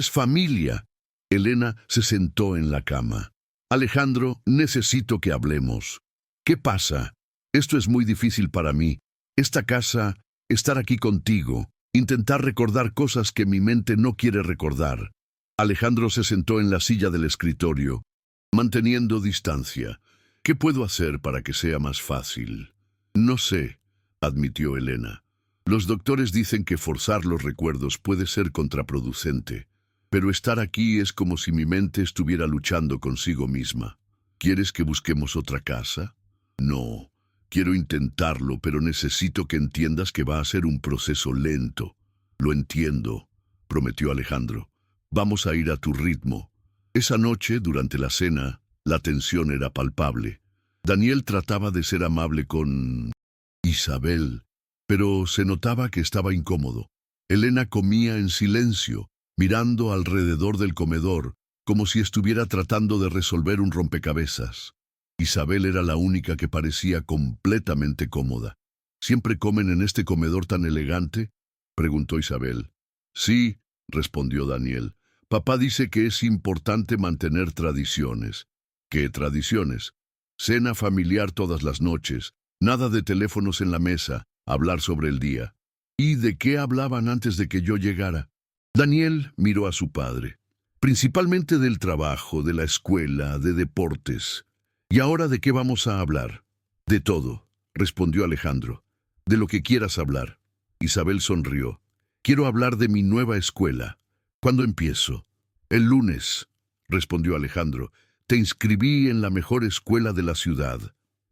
familia». Elena se sentó en la cama. «Alejandro, necesito que hablemos». «¿Qué pasa?». «Esto es muy difícil para mí. Esta casa, estar aquí contigo, intentar recordar cosas que mi mente no quiere recordar». Alejandro se sentó en la silla del escritorio, manteniendo distancia. «¿Qué puedo hacer para que sea más fácil?». «No sé», admitió Elena. «Los doctores dicen que forzar los recuerdos puede ser contraproducente. Pero estar aquí es como si mi mente estuviera luchando consigo misma». «¿Quieres que busquemos otra casa?». «No. Quiero intentarlo, pero necesito que entiendas que va a ser un proceso lento». «Lo entiendo», prometió Alejandro. «Vamos a ir a tu ritmo». Esa noche, durante la cena, la tensión era palpable. Daniel trataba de ser amable con Isabel, pero se notaba que estaba incómodo. Elena comía en silencio, mirando alrededor del comedor, como si estuviera tratando de resolver un rompecabezas. Isabel era la única que parecía completamente cómoda. ¿Siempre comen en este comedor tan elegante?, preguntó Isabel. Sí, respondió Daniel. Papá dice que es importante mantener tradiciones. ¿Qué tradiciones? Cena familiar todas las noches, nada de teléfonos en la mesa, hablar sobre el día. ¿Y de qué hablaban antes de que yo llegara? Daniel miró a su padre. Principalmente del trabajo, de la escuela, de deportes. ¿Y ahora de qué vamos a hablar? De todo, respondió Alejandro. De lo que quieras hablar. Isabel sonrió. Quiero hablar de mi nueva escuela. ¿Cuándo empiezo? El lunes, respondió Alejandro. Te inscribí en la mejor escuela de la ciudad.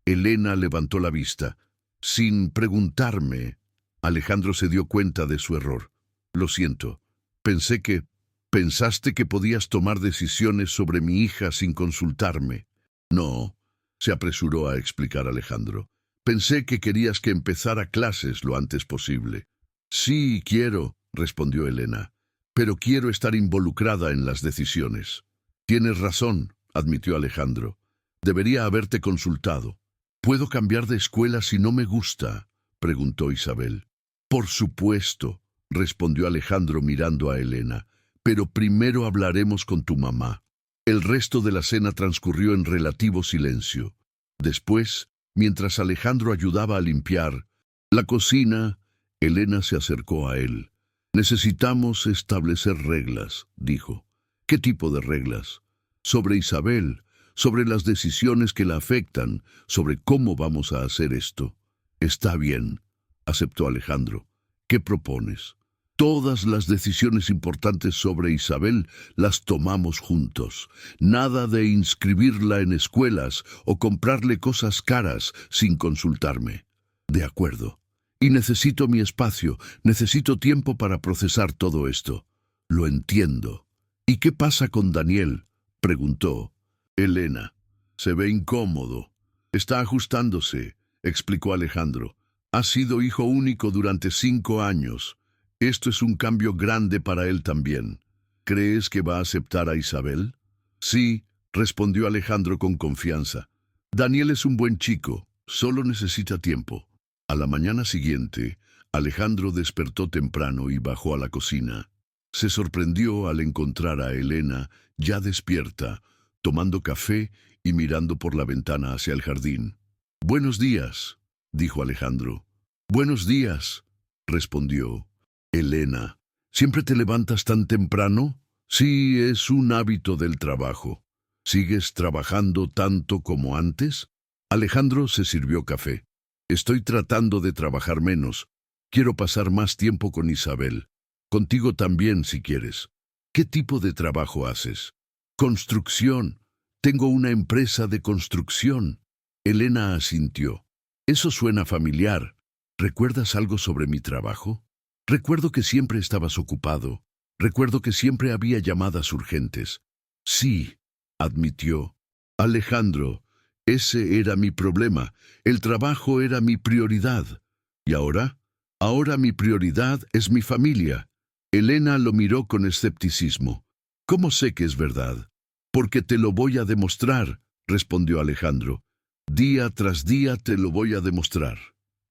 Elena levantó la vista. Sin preguntarme. Alejandro se dio cuenta de su error. Lo siento. Pensaste que podías tomar decisiones sobre mi hija sin consultarme. No, se apresuró a explicar Alejandro. Pensé que querías que empezara clases lo antes posible. Sí, quiero, respondió Elena, pero quiero estar involucrada en las decisiones. Tienes razón, admitió Alejandro. Debería haberte consultado. ¿Puedo cambiar de escuela si no me gusta?, preguntó Isabel. Por supuesto, respondió Alejandro mirando a Elena, pero primero hablaremos con tu mamá. El resto de la cena transcurrió en relativo silencio. Después, mientras Alejandro ayudaba a limpiar la cocina, Elena se acercó a él. Necesitamos establecer reglas, dijo. ¿Qué tipo de reglas? Sobre Isabel, sobre las decisiones que la afectan, sobre cómo vamos a hacer esto. Está bien, aceptó Alejandro. ¿Qué propones? Todas las decisiones importantes sobre Isabel las tomamos juntos. Nada de inscribirla en escuelas o comprarle cosas caras sin consultarme. De acuerdo. Y necesito mi espacio, necesito tiempo para procesar todo esto. Lo entiendo. ¿Y qué pasa con Daniel?, preguntó. Elena. Se ve incómodo. Está ajustándose, explicó Alejandro. Ha sido hijo único durante 5 años. Esto es un cambio grande para él también. ¿Crees que va a aceptar a Isabel? Sí, respondió Alejandro con confianza. Daniel es un buen chico, solo necesita tiempo. A la mañana siguiente, Alejandro despertó temprano y bajó a la cocina. Se sorprendió al encontrar a Elena ya despierta, tomando café y mirando por la ventana hacia el jardín. Buenos días, dijo Alejandro. Buenos días, respondió. Elena, ¿siempre te levantas tan temprano? Sí, es un hábito del trabajo. ¿Sigues trabajando tanto como antes? Alejandro se sirvió café. Estoy tratando de trabajar menos. Quiero pasar más tiempo con Isabel. Contigo también, si quieres. ¿Qué tipo de trabajo haces? Construcción. Tengo una empresa de construcción. Elena asintió. Eso suena familiar. ¿Recuerdas algo sobre mi trabajo? Recuerdo que siempre estabas ocupado. Recuerdo que siempre había llamadas urgentes. Sí, admitió. Alejandro, ese era mi problema. El trabajo era mi prioridad. ¿Y ahora? Ahora mi prioridad es mi familia. Elena lo miró con escepticismo. ¿Cómo sé que es verdad? Porque te lo voy a demostrar, respondió Alejandro. Día tras día te lo voy a demostrar.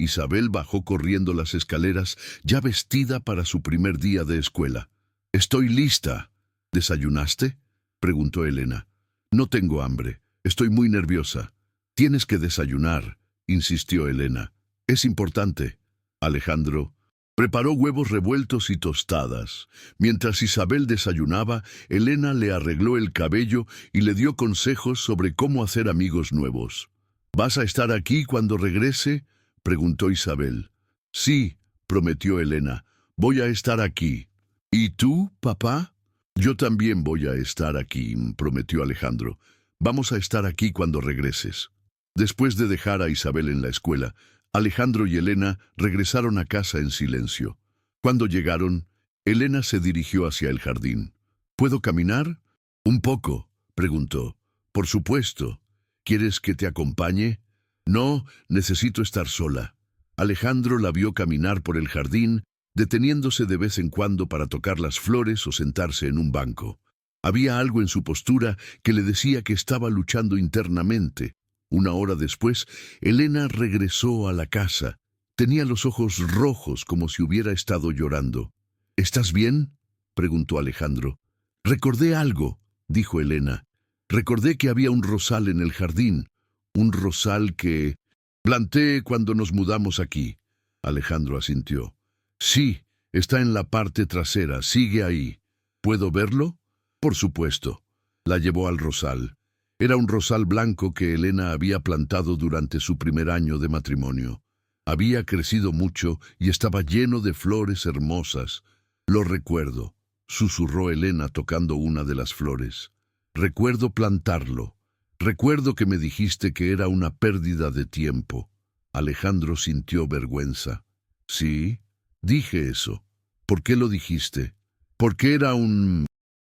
Isabel bajó corriendo las escaleras, ya vestida para su primer día de escuela. Estoy lista. ¿Desayunaste?, preguntó Elena. No tengo hambre. Estoy muy nerviosa. Tienes que desayunar, insistió Elena. Es importante. Alejandro preparó huevos revueltos y tostadas. Mientras Isabel desayunaba, Elena le arregló el cabello y le dio consejos sobre cómo hacer amigos nuevos. ¿Vas a estar aquí cuando regrese?, preguntó Isabel. Sí, prometió Elena. Voy a estar aquí. ¿Y tú, papá? Yo también voy a estar aquí, prometió Alejandro. Vamos a estar aquí cuando regreses. Después de dejar a Isabel en la escuela, Alejandro y Elena regresaron a casa en silencio. Cuando llegaron, Elena se dirigió hacia el jardín. ¿Puedo caminar? Un poco, preguntó. Por supuesto. ¿Quieres que te acompañe? No, necesito estar sola. Alejandro la vio caminar por el jardín, deteniéndose de vez en cuando para tocar las flores o sentarse en un banco. Había algo en su postura que le decía que estaba luchando internamente. Una hora después, Elena regresó a la casa. Tenía los ojos rojos como si hubiera estado llorando. ¿Estás bien?, preguntó Alejandro. Recordé algo, dijo Elena. Recordé que había un rosal en el jardín, un rosal que planté cuando nos mudamos aquí. Alejandro asintió. Sí, está en la parte trasera, sigue ahí. ¿Puedo verlo? Por supuesto. La llevó al rosal. Era un rosal blanco que Elena había plantado durante su primer año de matrimonio. Había crecido mucho y estaba lleno de flores hermosas. Lo recuerdo, susurró Elena tocando una de las flores. Recuerdo plantarlo. Recuerdo que me dijiste que era una pérdida de tiempo. Alejandro sintió vergüenza. Sí, dije eso. ¿Por qué lo dijiste? Porque era un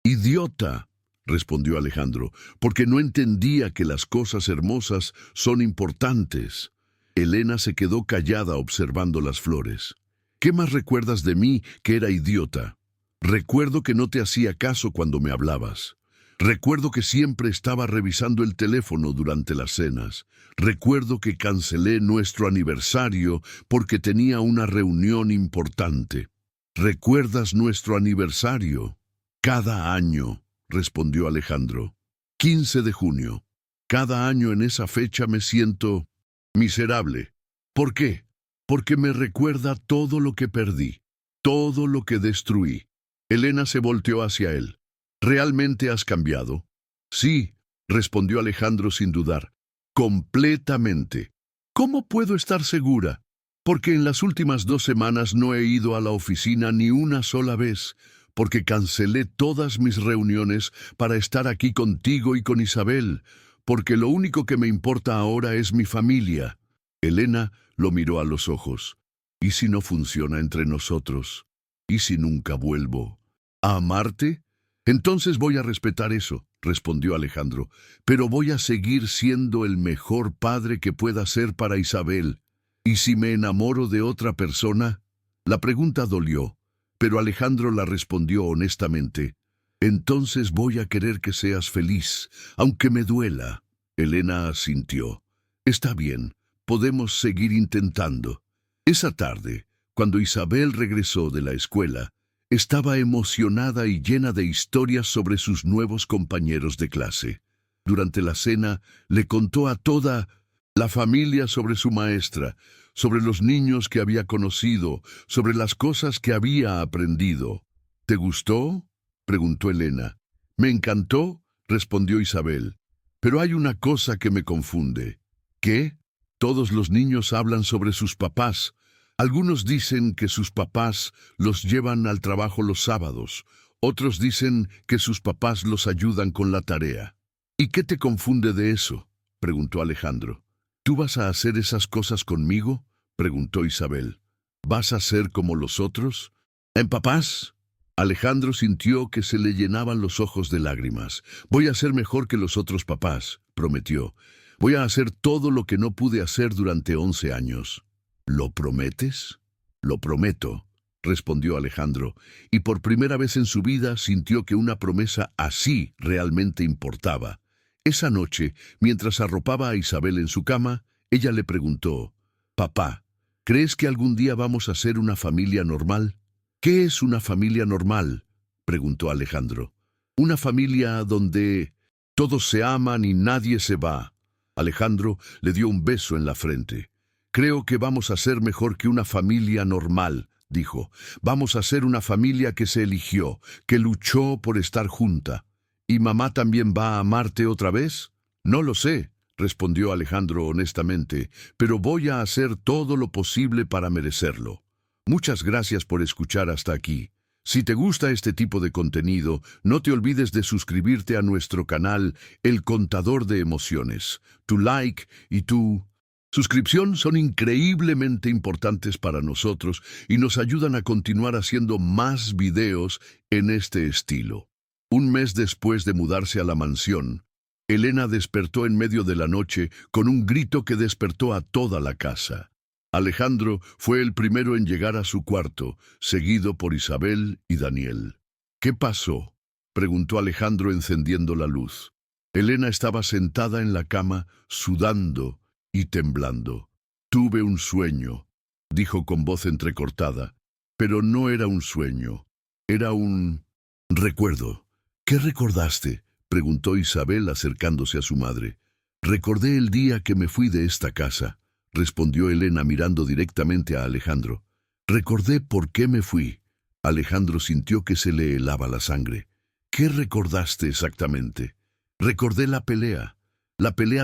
idiota, respondió Alejandro, porque no entendía que las cosas hermosas son importantes. Elena se quedó callada observando las flores. ¿Qué más recuerdas de mí que era idiota? Recuerdo que no te hacía caso cuando me hablabas. Recuerdo que siempre estaba revisando el teléfono durante las cenas. Recuerdo que cancelé nuestro aniversario porque tenía una reunión importante. ¿Recuerdas nuestro aniversario? Cada año, respondió Alejandro. 15 de junio. Cada año en esa fecha me siento miserable. ¿Por qué? Porque me recuerda todo lo que perdí, todo lo que destruí. Elena se volteó hacia él. ¿Realmente has cambiado? Sí, respondió Alejandro sin dudar. Completamente. ¿Cómo puedo estar segura? Porque en las últimas 2 semanas no he ido a la oficina ni una sola vez, porque cancelé todas mis reuniones para estar aquí contigo y con Isabel, porque lo único que me importa ahora es mi familia. Elena lo miró a los ojos. ¿Y si no funciona entre nosotros? ¿Y si nunca vuelvo a amarte? Entonces voy a respetar eso, respondió Alejandro, pero voy a seguir siendo el mejor padre que pueda ser para Isabel. ¿Y si me enamoro de otra persona? La pregunta dolió, pero Alejandro la respondió honestamente. Entonces voy a querer que seas feliz, aunque me duela. Elena asintió. Está bien, podemos seguir intentando. Esa tarde, cuando Isabel regresó de la escuela, estaba emocionada y llena de historias sobre sus nuevos compañeros de clase. Durante la cena, le contó a toda la familia sobre su maestra, sobre los niños que había conocido, sobre las cosas que había aprendido. ¿Te gustó?, preguntó Elena. Me encantó, respondió Isabel. Pero hay una cosa que me confunde. ¿Qué? Todos los niños hablan sobre sus papás. Algunos dicen que sus papás los llevan al trabajo los sábados. Otros dicen que sus papás los ayudan con la tarea. ¿Y qué te confunde de eso?, preguntó Alejandro. ¿Tú vas a hacer esas cosas conmigo?, preguntó Isabel. ¿Vas a ser como los otros? ¿En papás? Alejandro sintió que se le llenaban los ojos de lágrimas. Voy a ser mejor que los otros papás, prometió. Voy a hacer todo lo que no pude hacer durante 11 años. ¿Lo prometes? Lo prometo, respondió Alejandro, y por primera vez en su vida sintió que una promesa así realmente importaba. Esa noche, mientras arropaba a Isabel en su cama, ella le preguntó, «Papá, ¿crees que algún día vamos a ser una familia normal?» «¿Qué es una familia normal?», preguntó Alejandro. «Una familia donde todos se aman y nadie se va». Alejandro le dio un beso en la frente. «Creo que vamos a ser mejor que una familia normal», dijo. «Vamos a ser una familia que se eligió, que luchó por estar junta. ¿Y mamá también va a amarte otra vez?» «No lo sé», respondió Alejandro honestamente, «pero voy a hacer todo lo posible para merecerlo». Muchas gracias por escuchar hasta aquí. Si te gusta este tipo de contenido, no te olvides de suscribirte a nuestro canal El Contador de Emociones. Tu like y tu suscripción son increíblemente importantes para nosotros y nos ayudan a continuar haciendo más videos en este estilo. Un mes después de mudarse a la mansión, Elena despertó en medio de la noche con un grito que despertó a toda la casa. Alejandro fue el primero en llegar a su cuarto, seguido por Isabel y Daniel. «¿Qué pasó?», preguntó Alejandro encendiendo la luz. Elena estaba sentada en la cama, sudando y temblando. Tuve un sueño, dijo con voz entrecortada, pero no era un sueño, era un recuerdo. ¿Qué recordaste?, preguntó Isabel acercándose a su madre. Recordé el día que me fui de esta casa, respondió Elena mirando directamente a Alejandro. Recordé por qué me fui. Alejandro sintió que se le helaba la sangre. ¿Qué recordaste exactamente? Recordé la pelea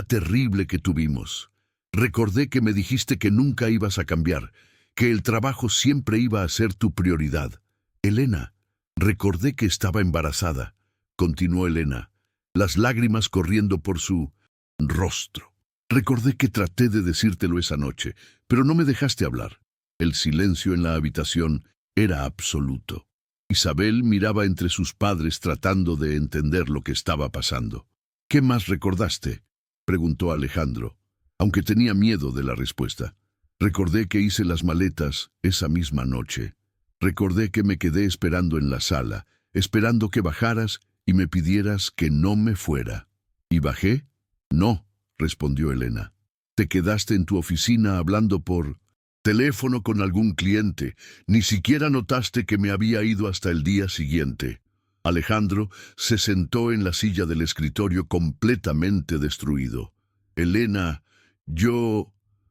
terrible que tuvimos. Recordé que me dijiste que nunca ibas a cambiar, que el trabajo siempre iba a ser tu prioridad. Elena, recordé que estaba embarazada, continuó Elena, las lágrimas corriendo por su rostro. Recordé que traté de decírtelo esa noche, pero no me dejaste hablar. El silencio en la habitación era absoluto. Isabel miraba entre sus padres tratando de entender lo que estaba pasando. ¿Qué más recordaste?, preguntó Alejandro, aunque tenía miedo de la respuesta. Recordé que hice las maletas esa misma noche. Recordé que me quedé esperando en la sala, esperando que bajaras y me pidieras que no me fuera. ¿Y bajé? No, respondió Elena. Te quedaste en tu oficina hablando por teléfono con algún cliente. Ni siquiera notaste que me había ido hasta el día siguiente. Alejandro se sentó en la silla del escritorio completamente destruido. Elena,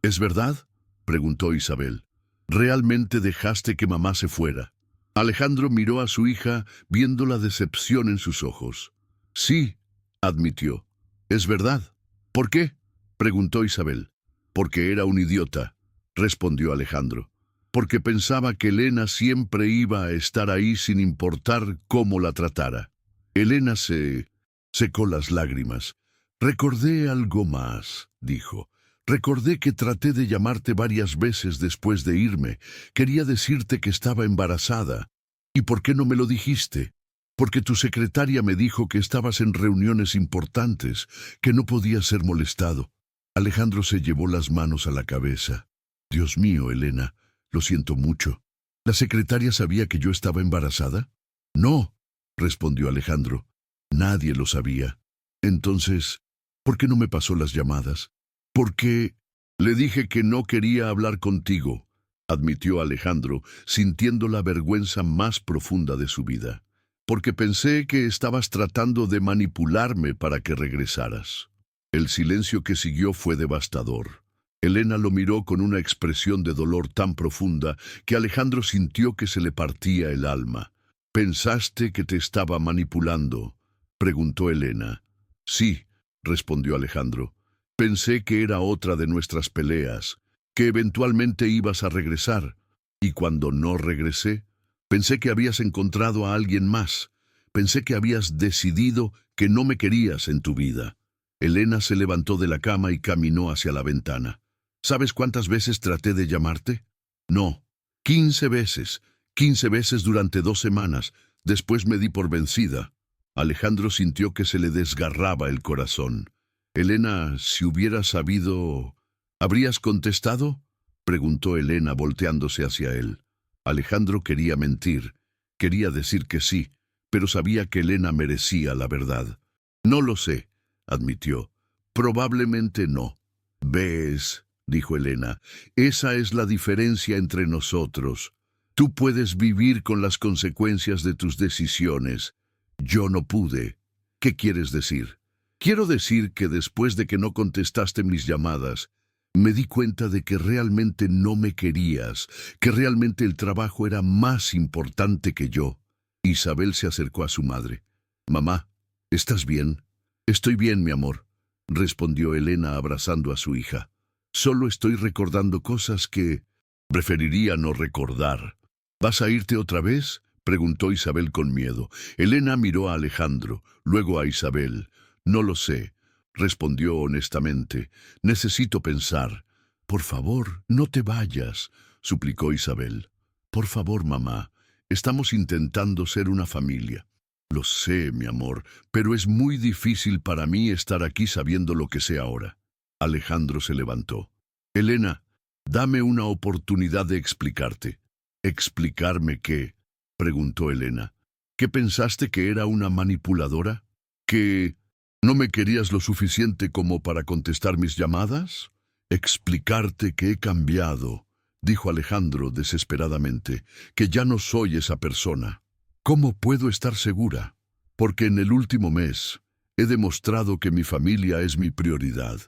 ¿Es verdad?, preguntó Isabel. ¿Realmente dejaste que mamá se fuera? Alejandro miró a su hija viendo la decepción en sus ojos. Sí, admitió. Es verdad. ¿Por qué?, preguntó Isabel. Porque era un idiota, respondió Alejandro. Porque pensaba que Elena siempre iba a estar ahí sin importar cómo la tratara. Elena se secó las lágrimas. Recordé algo más, dijo. Recordé que traté de llamarte varias veces después de irme. Quería decirte que estaba embarazada. ¿Y por qué no me lo dijiste? Porque tu secretaria me dijo que estabas en reuniones importantes, que no podías ser molestado. Alejandro se llevó las manos a la cabeza. Dios mío, Elena, lo siento mucho. ¿La secretaria sabía que yo estaba embarazada? No, respondió Alejandro. Nadie lo sabía. Entonces, ¿por qué no me pasó las llamadas? Porque le dije que no quería hablar contigo, admitió Alejandro, sintiendo la vergüenza más profunda de su vida. Porque pensé que estabas tratando de manipularme para que regresaras. El silencio que siguió fue devastador. Elena lo miró con una expresión de dolor tan profunda que Alejandro sintió que se le partía el alma. ¿Pensaste que te estaba manipulando?, preguntó Elena. Sí, respondió Alejandro. Pensé que era otra de nuestras peleas, que eventualmente ibas a regresar. Y cuando no regresé, pensé que habías encontrado a alguien más. Pensé que habías decidido que no me querías en tu vida. Elena se levantó de la cama y caminó hacia la ventana. ¿Sabes cuántas veces traté de llamarte? No, 15 veces. 15 veces durante 2 semanas. Después me di por vencida. Alejandro sintió que se le desgarraba el corazón. Elena, si hubieras sabido... ¿Habrías contestado?, preguntó Elena volteándose hacia él. Alejandro quería mentir, quería decir que sí, pero sabía que Elena merecía la verdad. No lo sé, admitió. Probablemente no. ¿Ves?, dijo Elena, esa es la diferencia entre nosotros. Tú puedes vivir con las consecuencias de tus decisiones. Yo no pude. ¿Qué quieres decir? Quiero decir que después de que no contestaste mis llamadas, me di cuenta de que realmente no me querías, que realmente el trabajo era más importante que yo. Isabel se acercó a su madre. Mamá, ¿estás bien? Estoy bien, mi amor, respondió Elena abrazando a su hija. Solo estoy recordando cosas que preferiría no recordar. ¿Vas a irte otra vez?, preguntó Isabel con miedo. Elena miró a Alejandro, luego a Isabel. No lo sé, respondió honestamente. Necesito pensar. Por favor, no te vayas, suplicó Isabel. Por favor, mamá, estamos intentando ser una familia. Lo sé, mi amor, pero es muy difícil para mí estar aquí sabiendo lo que sé ahora. Alejandro se levantó. Elena, dame una oportunidad de explicarte. ¿Explicarme qué?, preguntó Elena. ¿Qué pensaste, que era una manipuladora? ¿Que ¿No me querías lo suficiente como para contestar mis llamadas? Explicarte que he cambiado, dijo Alejandro desesperadamente, que ya no soy esa persona. ¿Cómo puedo estar segura? Porque en el último mes he demostrado que mi familia es mi prioridad.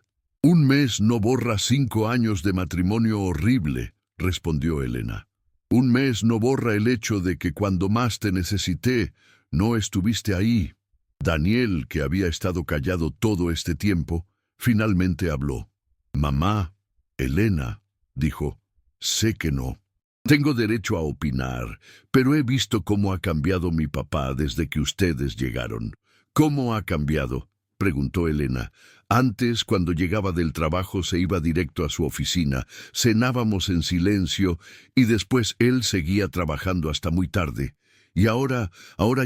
Un mes no borra 5 años de matrimonio horrible, respondió Elena. Un mes no borra el hecho de que cuando más te necesité, no estuviste ahí. Daniel, que había estado callado todo este tiempo, finalmente habló. Mamá, Elena, dijo, sé que no. Tengo derecho a opinar, pero he visto cómo ha cambiado mi papá desde que ustedes llegaron. ¿Cómo ha cambiado?, preguntó Elena. Antes, cuando llegaba del trabajo, se iba directo a su oficina, cenábamos en silencio y después él seguía trabajando hasta muy tarde. Y ahora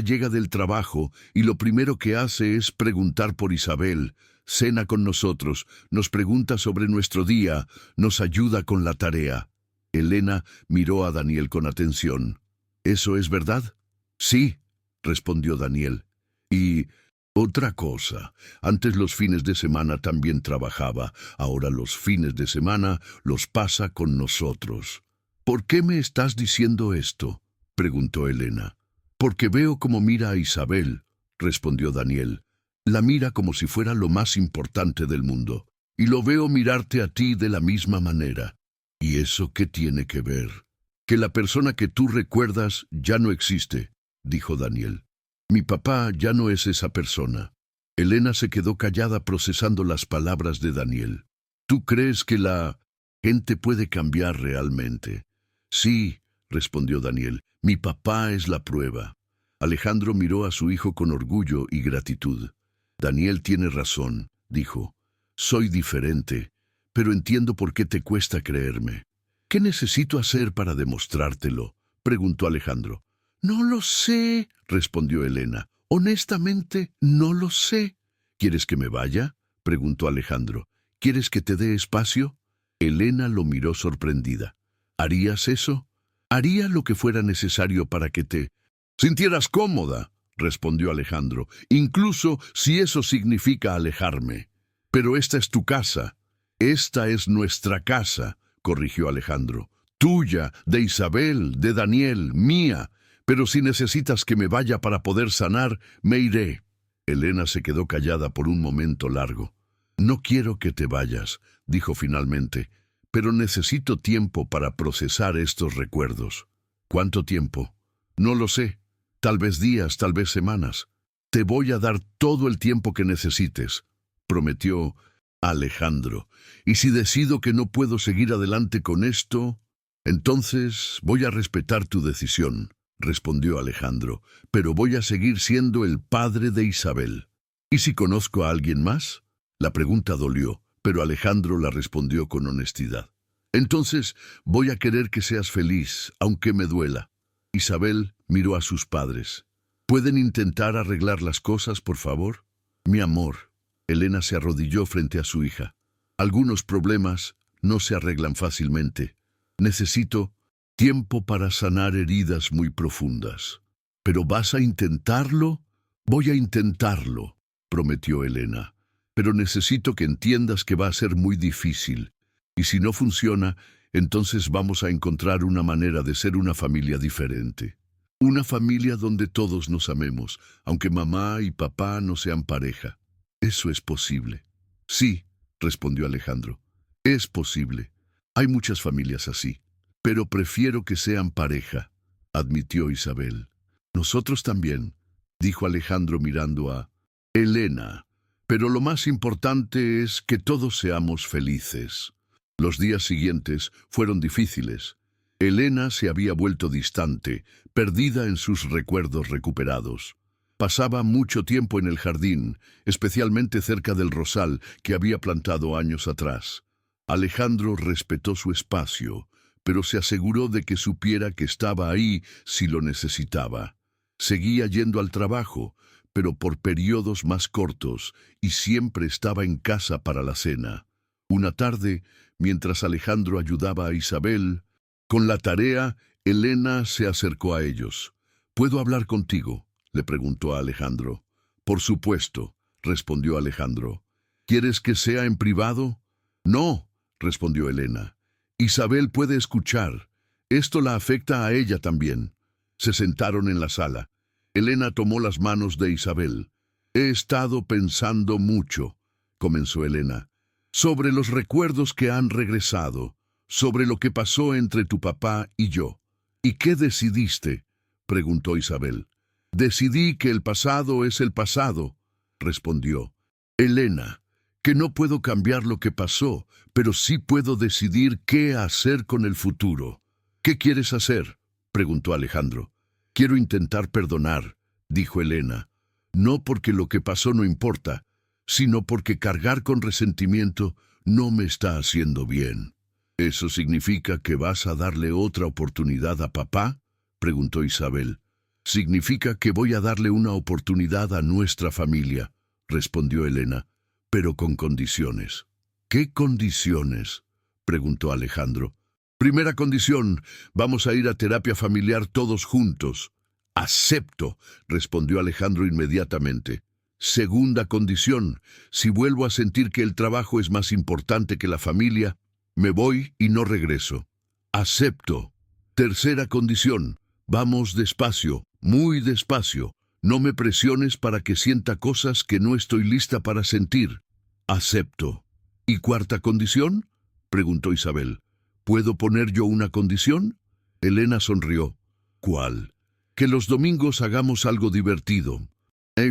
llega del trabajo y lo primero que hace es preguntar por Isabel. Cena con nosotros, nos pregunta sobre nuestro día, nos ayuda con la tarea. Elena miró a Daniel con atención. ¿Eso es verdad? Sí, respondió Daniel. Y otra cosa, antes los fines de semana también trabajaba, ahora los fines de semana los pasa con nosotros. ¿Por qué me estás diciendo esto?, preguntó Elena. Porque veo cómo mira a Isabel, respondió Daniel. La mira como si fuera lo más importante del mundo, y lo veo mirarte a ti de la misma manera. ¿Y eso qué tiene que ver? Que la persona que tú recuerdas ya no existe, dijo Daniel. Mi papá ya no es esa persona. Elena se quedó callada procesando las palabras de Daniel. ¿Tú crees que la gente puede cambiar realmente? Sí, respondió Daniel. Mi papá es la prueba. Alejandro miró a su hijo con orgullo y gratitud. Daniel tiene razón, dijo. Soy diferente, pero entiendo por qué te cuesta creerme. ¿Qué necesito hacer para demostrártelo?, preguntó Alejandro. No lo sé, respondió Elena. Honestamente, no lo sé. ¿Quieres que me vaya?, preguntó Alejandro. ¿Quieres que te dé espacio? Elena lo miró sorprendida. ¿Harías eso? Haría lo que fuera necesario para que te sintieras cómoda, respondió Alejandro, incluso si eso significa alejarme. Pero esta es tu casa. Esta es nuestra casa, corrigió Alejandro. Tuya, de Isabel, de Daniel, mía. Pero si necesitas que me vaya para poder sanar, me iré. Elena se quedó callada por un momento largo. No quiero que te vayas, dijo finalmente, pero necesito tiempo para procesar estos recuerdos. ¿Cuánto tiempo? No lo sé. Tal vez días, tal vez semanas. Te voy a dar todo el tiempo que necesites, prometió Alejandro. Y si decido que no puedo seguir adelante con esto, entonces voy a respetar tu decisión, respondió Alejandro, pero voy a seguir siendo el padre de Isabel. ¿Y si conozco a alguien más? La pregunta dolió, pero Alejandro la respondió con honestidad. Entonces voy a querer que seas feliz, aunque me duela. Isabel miró a sus padres. ¿Pueden intentar arreglar las cosas, por favor? Mi amor. Elena se arrodilló frente a su hija. Algunos problemas no se arreglan fácilmente. Necesito tiempo para sanar heridas muy profundas. ¿Pero vas a intentarlo? Voy a intentarlo, prometió Elena. Pero necesito que entiendas que va a ser muy difícil. Y si no funciona, entonces vamos a encontrar una manera de ser una familia diferente. Una familia donde todos nos amemos, aunque mamá y papá no sean pareja. ¿Eso es posible? Sí, respondió Alejandro. Es posible. Hay muchas familias así. Pero prefiero que sean pareja, admitió Isabel. Nosotros también, dijo Alejandro mirando a Elena. Pero lo más importante es que todos seamos felices. Los días siguientes fueron difíciles. Elena se había vuelto distante, perdida en sus recuerdos recuperados. Pasaba mucho tiempo en el jardín, especialmente cerca del rosal que había plantado años atrás. Alejandro respetó su espacio, pero se aseguró de que supiera que estaba ahí si lo necesitaba. Seguía yendo al trabajo, pero por periodos más cortos, y siempre estaba en casa para la cena. Una tarde, mientras Alejandro ayudaba a Isabel con la tarea, Elena se acercó a ellos. ¿Puedo hablar contigo?, le preguntó a Alejandro. Por supuesto, respondió Alejandro. ¿Quieres que sea en privado? No, respondió Elena. Isabel puede escuchar. Esto la afecta a ella también. Se sentaron en la sala. Elena tomó las manos de Isabel. He estado pensando mucho, comenzó Elena, sobre los recuerdos que han regresado, sobre lo que pasó entre tu papá y yo. ¿Y qué decidiste?, preguntó Isabel. Decidí que el pasado es el pasado, respondió. Elena, que no puedo cambiar lo que pasó, pero sí puedo decidir qué hacer con el futuro. ¿Qué quieres hacer?, preguntó Alejandro. Quiero intentar perdonar, dijo Elena. No porque lo que pasó no importa, sino porque cargar con resentimiento no me está haciendo bien. ¿Eso significa que vas a darle otra oportunidad a papá?, preguntó Isabel. Significa que voy a darle una oportunidad a nuestra familia, respondió Elena, pero con condiciones. ¿Qué condiciones?, preguntó Alejandro. Primera condición, vamos a ir a terapia familiar todos juntos. Acepto, respondió Alejandro inmediatamente. Segunda condición, si vuelvo a sentir que el trabajo es más importante que la familia, me voy y no regreso. Acepto. Tercera condición, vamos despacio, muy despacio. No me presiones para que sienta cosas que no estoy lista para sentir. Acepto. ¿Y cuarta condición?, preguntó Isabel. ¿Puedo poner yo una condición? Elena sonrió. ¿Cuál? Que los domingos hagamos algo divertido.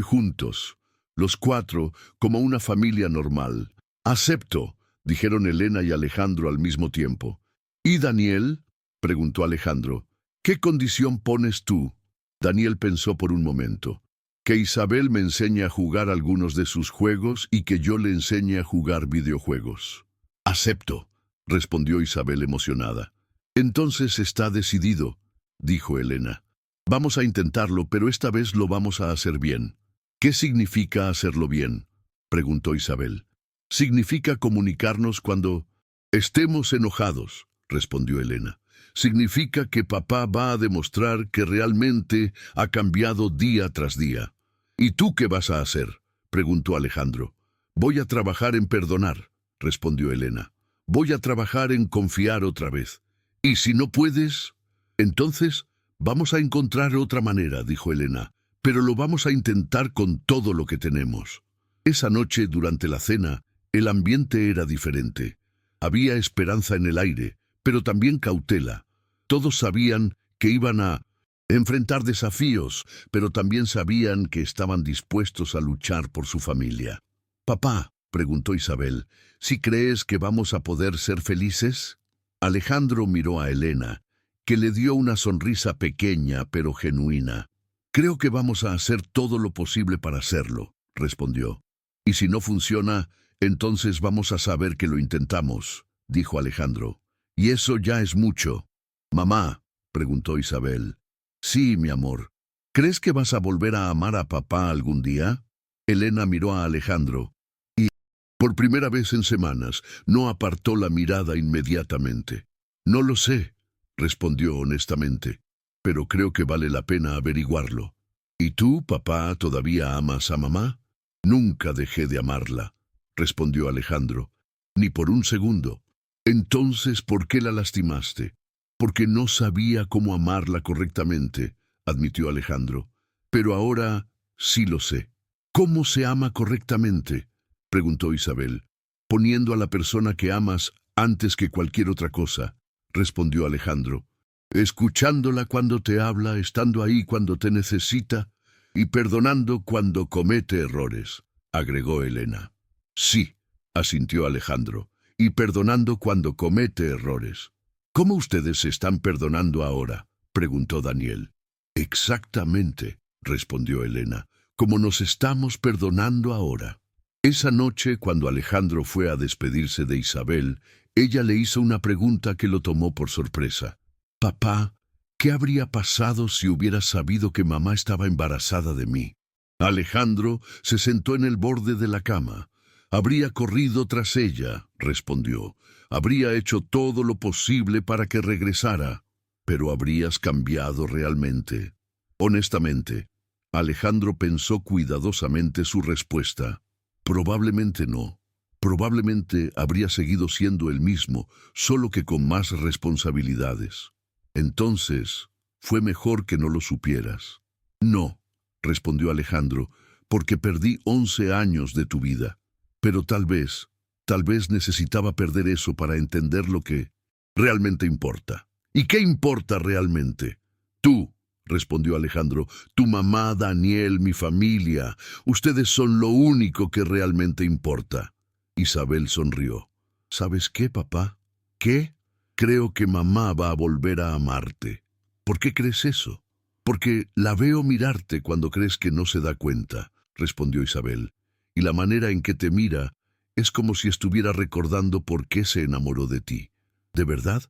Juntos, los cuatro, como una familia normal. Acepto, dijeron Elena y Alejandro al mismo tiempo. ¿Y Daniel?, preguntó Alejandro. ¿Qué condición pones tú? Daniel pensó por un momento. Que Isabel me enseñe a jugar algunos de sus juegos y que yo le enseñe a jugar videojuegos. Acepto, respondió Isabel emocionada. Entonces está decidido, dijo Elena. Vamos a intentarlo, pero esta vez lo vamos a hacer bien. ¿Qué significa hacerlo bien?, preguntó Isabel. Significa comunicarnos cuando estemos enojados, respondió Elena. Significa que papá va a demostrar que realmente ha cambiado día tras día. ¿Y tú qué vas a hacer?, preguntó Alejandro. Voy a trabajar en perdonar, respondió Elena. Voy a trabajar en confiar otra vez. ¿Y si no puedes? Entonces, vamos a encontrar otra manera, dijo Elena, pero lo vamos a intentar con todo lo que tenemos. Esa noche, durante la cena, el ambiente era diferente. Había esperanza en el aire, pero también cautela. Todos sabían que iban a enfrentar desafíos, pero también sabían que estaban dispuestos a luchar por su familia. «Papá», preguntó Isabel, «¿si crees que vamos a poder ser felices?» Alejandro miró a Elena, que le dio una sonrisa pequeña pero genuina. «Creo que vamos a hacer todo lo posible para hacerlo», respondió. «Y si no funciona, entonces vamos a saber que lo intentamos», dijo Alejandro. «Y eso ya es mucho». «Mamá», preguntó Isabel. «Sí, mi amor. ¿Crees que vas a volver a amar a papá algún día?» Elena miró a Alejandro y, por primera vez en semanas, no apartó la mirada inmediatamente. «No lo sé», respondió honestamente, «pero creo que vale la pena averiguarlo». «¿Y tú, papá, todavía amas a mamá?» «Nunca dejé de amarla», respondió Alejandro, «ni por un segundo». «Entonces, ¿por qué la lastimaste?» «Porque no sabía cómo amarla correctamente», admitió Alejandro. «Pero ahora sí lo sé». «¿Cómo se ama correctamente?», preguntó Isabel. «Poniendo a la persona que amas antes que cualquier otra cosa», respondió Alejandro. «Escuchándola cuando te habla, estando ahí cuando te necesita y perdonando cuando comete errores», agregó Elena. «Sí», asintió Alejandro, «y perdonando cuando comete errores». «¿Cómo ustedes se están perdonando ahora?», preguntó Daniel. «Exactamente», respondió Elena, «como nos estamos perdonando ahora». Esa noche, cuando Alejandro fue a despedirse de Isabel, ella le hizo una pregunta que lo tomó por sorpresa. «Papá, ¿qué habría pasado si hubieras sabido que mamá estaba embarazada de mí?» Alejandro se sentó en el borde de la cama. «Habría corrido tras ella», respondió. «Habría hecho todo lo posible para que regresara». «Pero habrías cambiado realmente». «Honestamente». Alejandro pensó cuidadosamente su respuesta. Probablemente no. Probablemente habría seguido siendo el mismo, solo que con más responsabilidades. Entonces, fue mejor que no lo supieras. No, respondió Alejandro, porque perdí 11 años de tu vida. Pero tal vez necesitaba perder eso para entender lo que realmente importa. ¿Y qué importa realmente? Tú, respondió Alejandro, tu mamá, Daniel, mi familia, ustedes son lo único que realmente importa. Isabel sonrió. ¿Sabes qué, papá? ¿Qué? Creo que mamá va a volver a amarte. ¿Por qué crees eso? Porque la veo mirarte cuando crees que no se da cuenta, respondió Isabel, y la manera en que te mira es como si estuviera recordando por qué se enamoró de ti. ¿De verdad?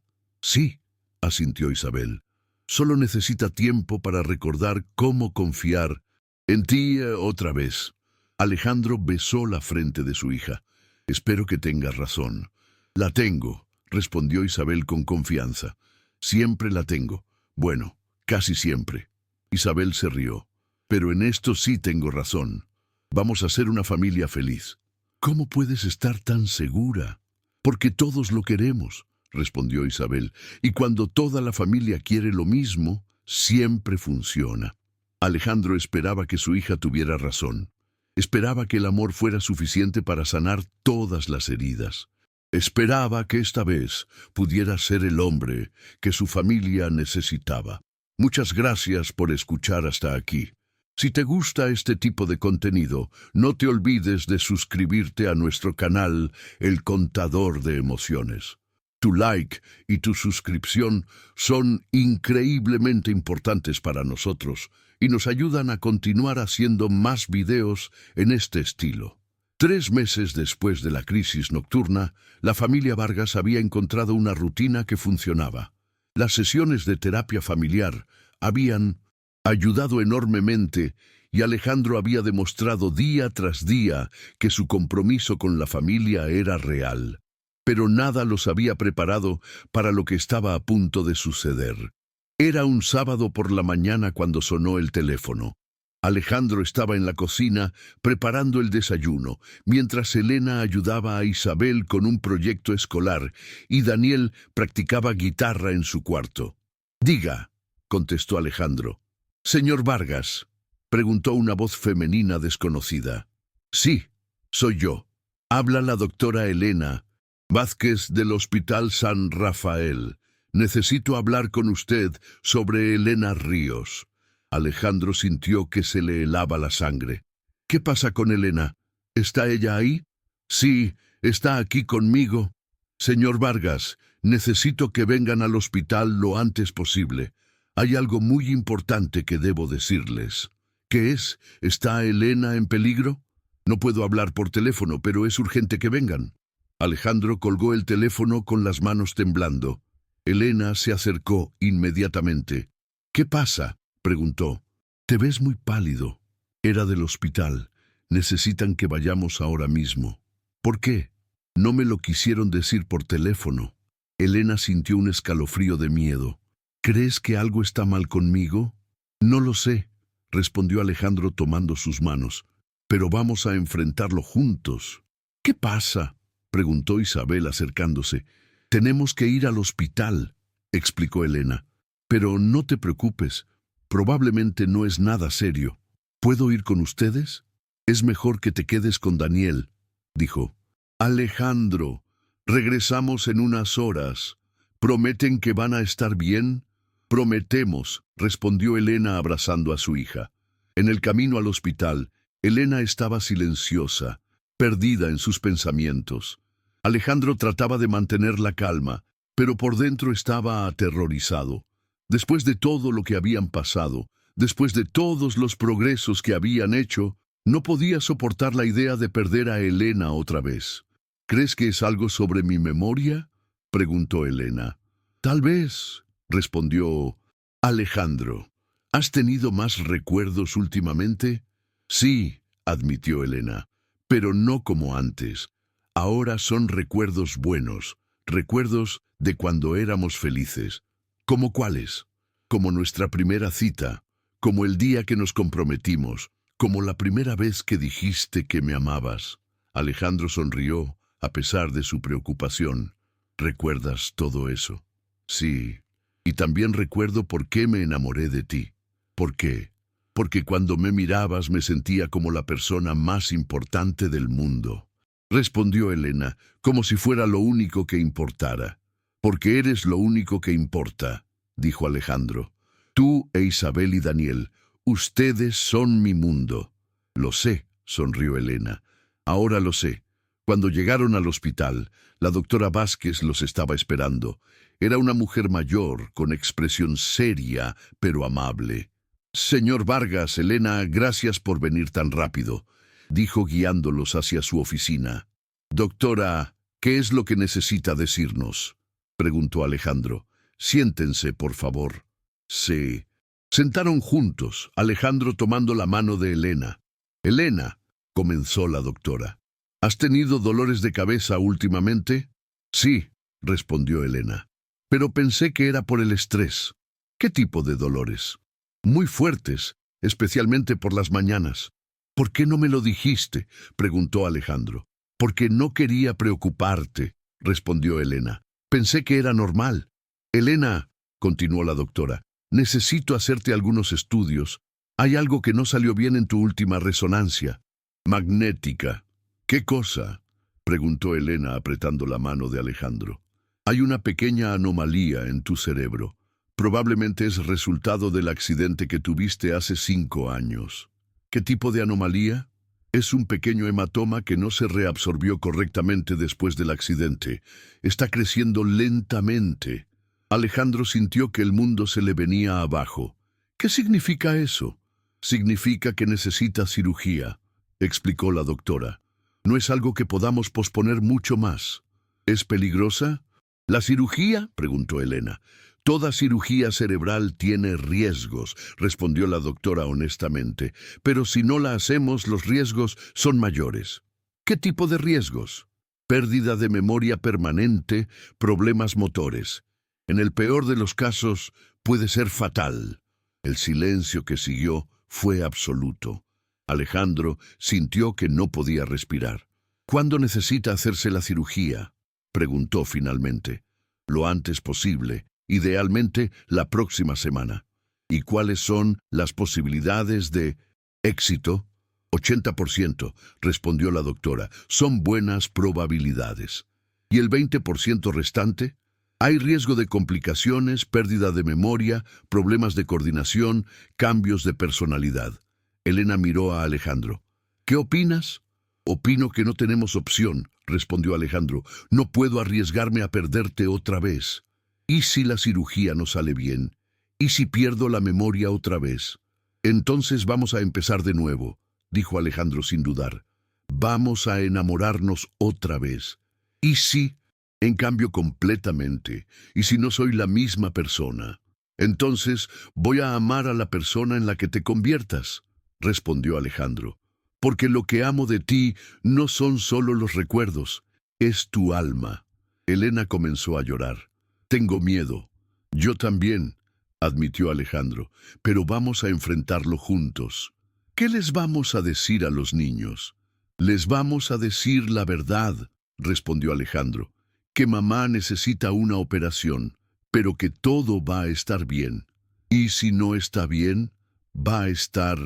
Sí, asintió Isabel. Solo necesita tiempo para recordar cómo confiar en ti otra vez. Alejandro besó la frente de su hija. Espero que tengas razón. La tengo, respondió Isabel con confianza. Siempre la tengo. Bueno, casi siempre. Isabel se rió. Pero en esto sí tengo razón. Vamos a ser una familia feliz. ¿Cómo puedes estar tan segura? Porque todos lo queremos, respondió Isabel, y cuando toda la familia quiere lo mismo, siempre funciona. Alejandro esperaba que su hija tuviera razón. Esperaba que el amor fuera suficiente para sanar todas las heridas. Esperaba que esta vez pudiera ser el hombre que su familia necesitaba. Muchas gracias por escuchar hasta aquí. Si te gusta este tipo de contenido, no te olvides de suscribirte a nuestro canal El Contador de Emociones. Tu like y tu suscripción son increíblemente importantes para nosotros y nos ayudan a continuar haciendo más videos en este estilo. 3 meses después de la crisis nocturna, la familia Vargas había encontrado una rutina que funcionaba. Las sesiones de terapia familiar habían ayudado enormemente y Alejandro había demostrado día tras día que su compromiso con la familia era real. Pero nada los había preparado para lo que estaba a punto de suceder. Era un sábado por la mañana cuando sonó el teléfono. Alejandro estaba en la cocina preparando el desayuno, mientras Elena ayudaba a Isabel con un proyecto escolar y Daniel practicaba guitarra en su cuarto. «Diga», contestó Alejandro. «Señor Vargas», preguntó una voz femenina desconocida. «Sí, soy yo. Habla la doctora Elena Vázquez del Hospital San Rafael. Necesito hablar con usted sobre Elena Ríos». Alejandro sintió que se le helaba la sangre. «¿Qué pasa con Elena? ¿Está ella ahí?» «Sí, está aquí conmigo». «Señor Vargas, necesito que vengan al hospital lo antes posible. Hay algo muy importante que debo decirles». «¿Qué es? ¿Está Elena en peligro?» «No puedo hablar por teléfono, pero es urgente que vengan». Alejandro colgó el teléfono con las manos temblando. Elena se acercó inmediatamente. «¿Qué pasa?», preguntó. «Te ves muy pálido». «Era del hospital. Necesitan que vayamos ahora mismo». «¿Por qué?» «No me lo quisieron decir por teléfono». Elena sintió un escalofrío de miedo. «¿Crees que algo está mal conmigo?» «No lo sé», respondió Alejandro tomando sus manos. «Pero vamos a enfrentarlo juntos». «¿Qué pasa?», preguntó Isabel acercándose. «Tenemos que ir al hospital», explicó Elena. «Pero no te preocupes. Probablemente no es nada serio. ¿Puedo ir con ustedes?» «Es mejor que te quedes con Daniel», dijo. «Alejandro, regresamos en unas horas. ¿Prometen que van a estar bien?» «Prometemos», respondió Elena abrazando a su hija. En el camino al hospital, Elena estaba silenciosa, perdida en sus pensamientos. Alejandro trataba de mantener la calma, pero por dentro estaba aterrorizado. Después de todo lo que habían pasado, después de todos los progresos que habían hecho, no podía soportar la idea de perder a Elena otra vez. «¿Crees que es algo sobre mi memoria?», preguntó Elena. «Tal vez», respondió Alejandro. «¿Has tenido más recuerdos últimamente?» «Sí», admitió Elena, «pero no como antes. Ahora son recuerdos buenos, recuerdos de cuando éramos felices». «¿Cómo cuáles?» «Como nuestra primera cita, como el día que nos comprometimos, como la primera vez que dijiste que me amabas. Alejandro sonrió, a pesar de su preocupación. ¿Recuerdas todo eso? Sí. Y también recuerdo por qué me enamoré de ti. ¿Por qué? Porque cuando me mirabas me sentía como la persona más importante del mundo. Respondió Elena, como si fuera lo único que importara. Porque eres lo único que importa, dijo Alejandro. Tú e Isabel y Daniel, ustedes son mi mundo. Lo sé, sonrió Elena. Ahora lo sé. Cuando llegaron al hospital, la doctora Vázquez los estaba esperando. Era una mujer mayor, con expresión seria, pero amable. Señor Vargas, Elena, gracias por venir tan rápido, dijo guiándolos hacia su oficina. Doctora, ¿qué es lo que necesita decirnos?, preguntó Alejandro. Siéntense, por favor. Se sentaron juntos, Alejandro tomando la mano de Elena. Elena, comenzó la doctora. ¿Has tenido dolores de cabeza últimamente? Sí, respondió Elena. Pero pensé que era por el estrés. ¿Qué tipo de dolores? Muy fuertes, especialmente por las mañanas. ¿Por qué no me lo dijiste?, preguntó Alejandro. Porque no quería preocuparte, respondió Elena. Pensé que era normal. Elena, continuó la doctora, necesito hacerte algunos estudios. Hay algo que no salió bien en tu última resonancia. Magnética. ¿Qué cosa?, preguntó Elena apretando la mano de Alejandro. Hay una pequeña anomalía en tu cerebro. Probablemente es resultado del accidente que tuviste hace 5 años. ¿Qué tipo de anomalía? Es un pequeño hematoma que no se reabsorbió correctamente después del accidente. Está creciendo lentamente. Alejandro sintió que el mundo se le venía abajo. ¿Qué significa eso? Significa que necesita cirugía, explicó la doctora. No es algo que podamos posponer mucho más. ¿Es peligrosa? ¿La cirugía?, preguntó Elena. Toda cirugía cerebral tiene riesgos, respondió la doctora honestamente, pero si no la hacemos, los riesgos son mayores. ¿Qué tipo de riesgos? Pérdida de memoria permanente, problemas motores. En el peor de los casos, puede ser fatal. El silencio que siguió fue absoluto. Alejandro sintió que no podía respirar. ¿Cuándo necesita hacerse la cirugía?, preguntó finalmente. Lo antes posible. Idealmente, la próxima semana. ¿Y cuáles son las posibilidades de éxito? 80%, respondió la doctora. Son buenas probabilidades. ¿Y el 20% restante? Hay riesgo de complicaciones, pérdida de memoria, problemas de coordinación, cambios de personalidad. Elena miró a Alejandro. ¿Qué opinas? Opino que no tenemos opción, respondió Alejandro. No puedo arriesgarme a perderte otra vez. ¿Y si la cirugía no sale bien? ¿Y si pierdo la memoria otra vez? Entonces vamos a empezar de nuevo, dijo Alejandro sin dudar. Vamos a enamorarnos otra vez. ¿Y si? En cambio completamente. ¿Y si no soy la misma persona? Entonces voy a amar a la persona en la que te conviertas, respondió Alejandro. Porque lo que amo de ti no son solo los recuerdos, es tu alma. Elena comenzó a llorar. Tengo miedo. Yo también, admitió Alejandro, pero vamos a enfrentarlo juntos. ¿Qué les vamos a decir a los niños? Les vamos a decir la verdad, respondió Alejandro, que mamá necesita una operación, pero que todo va a estar bien. ¿Y si no está bien? Va a estar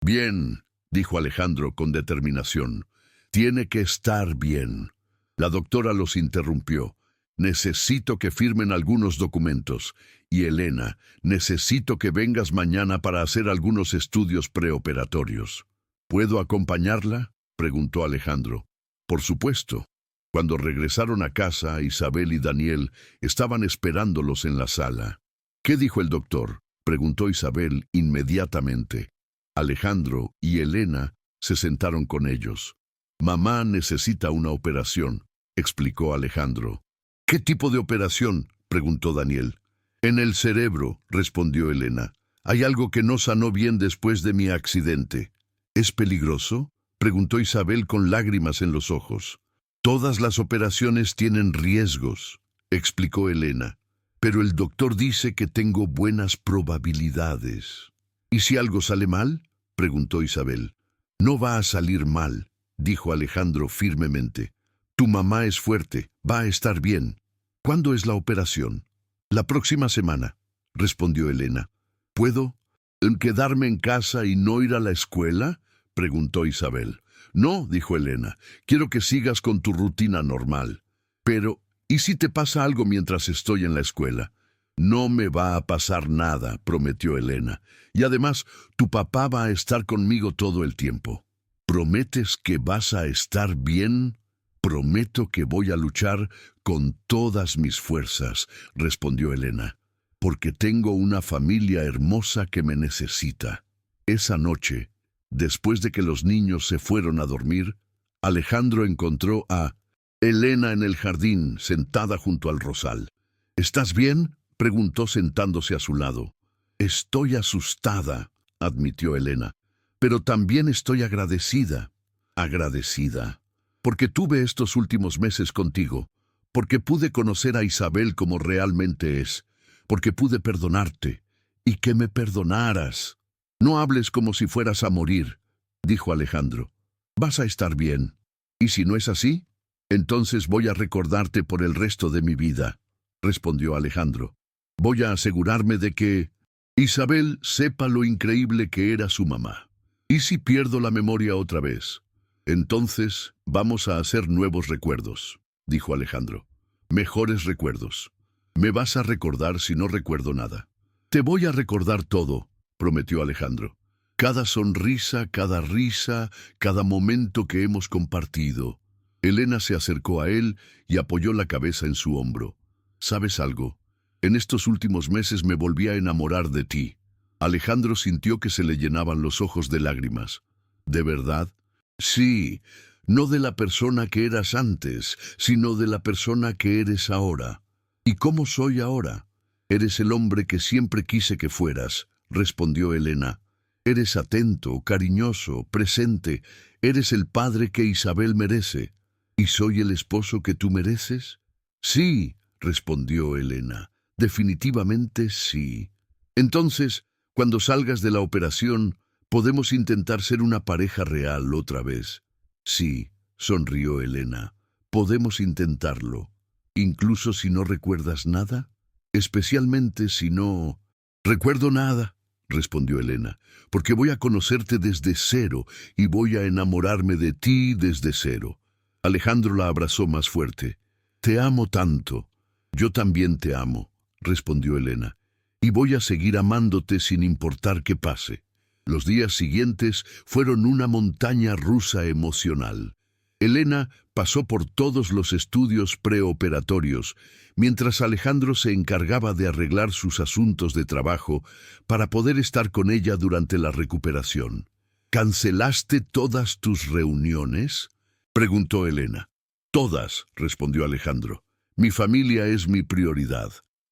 bien, dijo Alejandro con determinación. Tiene que estar bien. La doctora los interrumpió. Necesito que firmen algunos documentos. Y Elena, necesito que vengas mañana para hacer algunos estudios preoperatorios. ¿Puedo acompañarla?, preguntó Alejandro. Por supuesto. Cuando regresaron a casa, Isabel y Daniel estaban esperándolos en la sala. ¿Qué dijo el doctor?, preguntó Isabel inmediatamente. Alejandro y Elena se sentaron con ellos. Mamá necesita una operación, explicó Alejandro. ¿Qué tipo de operación?, preguntó Daniel. En el cerebro, respondió Elena. Hay algo que no sanó bien después de mi accidente. ¿Es peligroso?, preguntó Isabel con lágrimas en los ojos. Todas las operaciones tienen riesgos, explicó Elena. Pero el doctor dice que tengo buenas probabilidades. ¿Y si algo sale mal?, preguntó Isabel. No va a salir mal, dijo Alejandro firmemente. Tu mamá es fuerte, va a estar bien. ¿Cuándo es la operación? La próxima semana, respondió Elena. ¿Puedo quedarme en casa y no ir a la escuela?, preguntó Isabel. No, dijo Elena, quiero que sigas con tu rutina normal. Pero, ¿y si te pasa algo mientras estoy en la escuela? No me va a pasar nada, prometió Elena. Y además, tu papá va a estar conmigo todo el tiempo. ¿Prometes que vas a estar bien? Prometo que voy a luchar con todas mis fuerzas, respondió Elena, porque tengo una familia hermosa que me necesita. Esa noche, después de que los niños se fueron a dormir, Alejandro encontró a Elena en el jardín, sentada junto al rosal. ¿Estás bien?, preguntó sentándose a su lado. Estoy asustada, admitió Elena, pero también estoy agradecida. Agradecida, porque tuve estos últimos meses contigo, porque pude conocer a Isabel como realmente es, porque pude perdonarte, y que me perdonaras. No hables como si fueras a morir, dijo Alejandro. Vas a estar bien. ¿Y si no es así? Entonces voy a recordarte por el resto de mi vida, respondió Alejandro. Voy a asegurarme de que Isabel sepa lo increíble que era su mamá. ¿Y si pierdo la memoria otra vez? Entonces vamos a hacer nuevos recuerdos, dijo Alejandro. Mejores recuerdos. Me vas a recordar si no recuerdo nada. Te voy a recordar todo, prometió Alejandro. Cada sonrisa, cada risa, cada momento que hemos compartido. Elena se acercó a él y apoyó la cabeza en su hombro. ¿Sabes algo? En estos últimos meses me volví a enamorar de ti. Alejandro sintió que se le llenaban los ojos de lágrimas. ¿De verdad? Sí, no de la persona que eras antes, sino de la persona que eres ahora. ¿Y cómo soy ahora? Eres el hombre que siempre quise que fueras, respondió Elena. Eres atento, cariñoso, presente. Eres el padre que Isabel merece. ¿Y soy el esposo que tú mereces? Sí, respondió Elena. Definitivamente sí. Entonces, cuando salgas de la operación, podemos intentar ser una pareja real otra vez. Sí, sonrió Elena. Podemos intentarlo. ¿Incluso si no recuerdas nada? Especialmente si no... Recuerdo nada, respondió Elena, porque voy a conocerte desde cero y voy a enamorarme de ti desde cero. Alejandro la abrazó más fuerte. Te amo tanto. Yo también te amo, respondió Elena, y voy a seguir amándote sin importar qué pase. Los días siguientes fueron una montaña rusa emocional. Elena pasó por todos los estudios preoperatorios, mientras Alejandro se encargaba de arreglar sus asuntos de trabajo para poder estar con ella durante la recuperación. ¿Cancelaste todas tus reuniones?, preguntó Elena. Todas, respondió Alejandro. Mi familia es mi prioridad.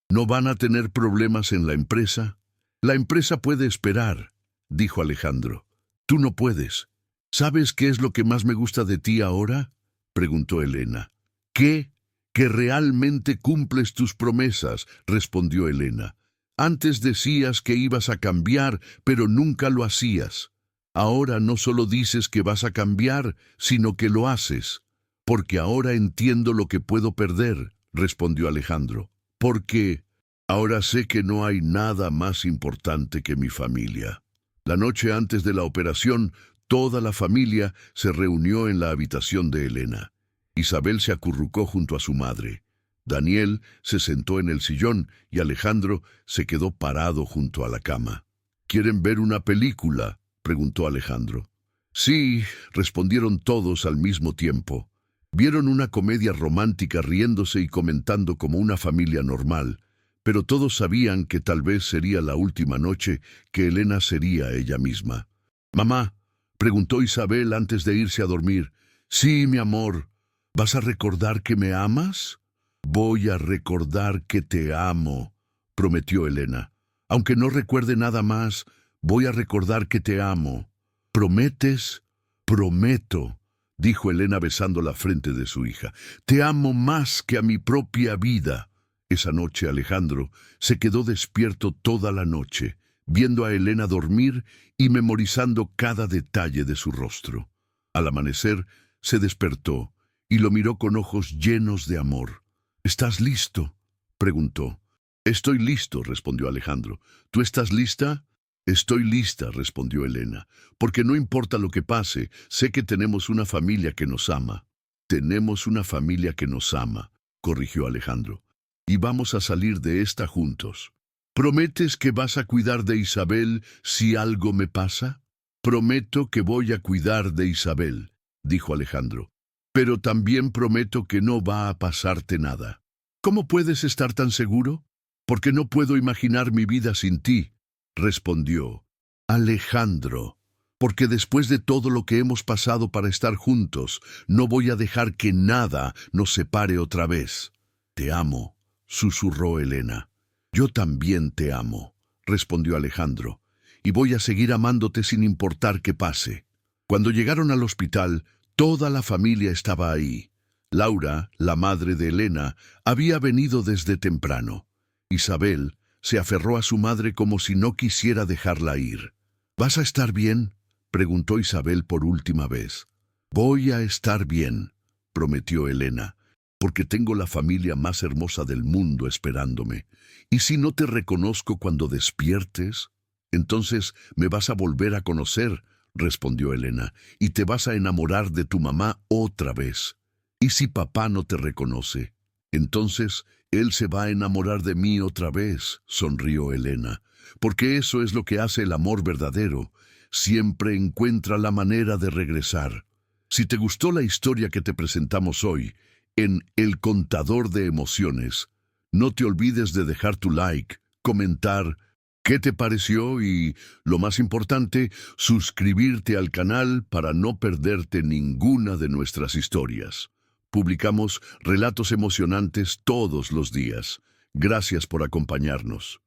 ¿No van a tener problemas en la empresa? La empresa puede esperar, dijo Alejandro. Tú no puedes. ¿Sabes qué es lo que más me gusta de ti ahora?, preguntó Elena. ¿Qué? Que realmente cumples tus promesas, respondió Elena. Antes decías que ibas a cambiar, pero nunca lo hacías. Ahora no solo dices que vas a cambiar, sino que lo haces. Porque ahora entiendo lo que puedo perder, respondió Alejandro. Porque ahora sé que no hay nada más importante que mi familia. La noche antes de la operación, toda la familia se reunió en la habitación de Elena. Isabel se acurrucó junto a su madre. Daniel se sentó en el sillón y Alejandro se quedó parado junto a la cama. ¿Quieren ver una película?, preguntó Alejandro. Sí, respondieron todos al mismo tiempo. Vieron una comedia romántica riéndose y comentando como una familia normal, pero todos sabían que tal vez sería la última noche que Elena sería ella misma. «Mamá», preguntó Isabel antes de irse a dormir. «Sí, mi amor. ¿Vas a recordar que me amas?» «Voy a recordar que te amo», prometió Elena. «Aunque no recuerde nada más, voy a recordar que te amo». «¿Prometes?» «Prometo», dijo Elena besando la frente de su hija. «Te amo más que a mi propia vida». Esa noche Alejandro se quedó despierto toda la noche, viendo a Elena dormir y memorizando cada detalle de su rostro. Al amanecer, se despertó y lo miró con ojos llenos de amor. ¿Estás listo?, preguntó. Estoy listo, respondió Alejandro. ¿Tú estás lista? Estoy lista, respondió Elena, porque no importa lo que pase, sé que tenemos una familia que nos ama. Tenemos una familia que nos ama, corrigió Alejandro, y vamos a salir de esta juntos. ¿Prometes que vas a cuidar de Isabel si algo me pasa? Prometo que voy a cuidar de Isabel, dijo Alejandro, pero también prometo que no va a pasarte nada. ¿Cómo puedes estar tan seguro? Porque no puedo imaginar mi vida sin ti, respondió Alejandro. Porque después de todo lo que hemos pasado para estar juntos, no voy a dejar que nada nos separe otra vez. Te amo, susurró Elena. Yo también te amo, respondió Alejandro, y voy a seguir amándote sin importar qué pase. Cuando llegaron al hospital, toda la familia estaba ahí. Laura, la madre de Elena, había venido desde temprano. Isabel se aferró a su madre como si no quisiera dejarla ir. ¿Vas a estar bien?, preguntó Isabel por última vez. Voy a estar bien, prometió Elena, porque tengo la familia más hermosa del mundo esperándome. ¿Y si no te reconozco cuando despiertes? Entonces me vas a volver a conocer, respondió Elena, y te vas a enamorar de tu mamá otra vez. ¿Y si papá no te reconoce? Entonces él se va a enamorar de mí otra vez, sonrió Elena, porque eso es lo que hace el amor verdadero. Siempre encuentra la manera de regresar. Si te gustó la historia que te presentamos hoy, en El Contador de Emociones, no te olvides de dejar tu like, comentar qué te pareció y, lo más importante, suscribirte al canal para no perderte ninguna de nuestras historias. Publicamos relatos emocionantes todos los días. Gracias por acompañarnos.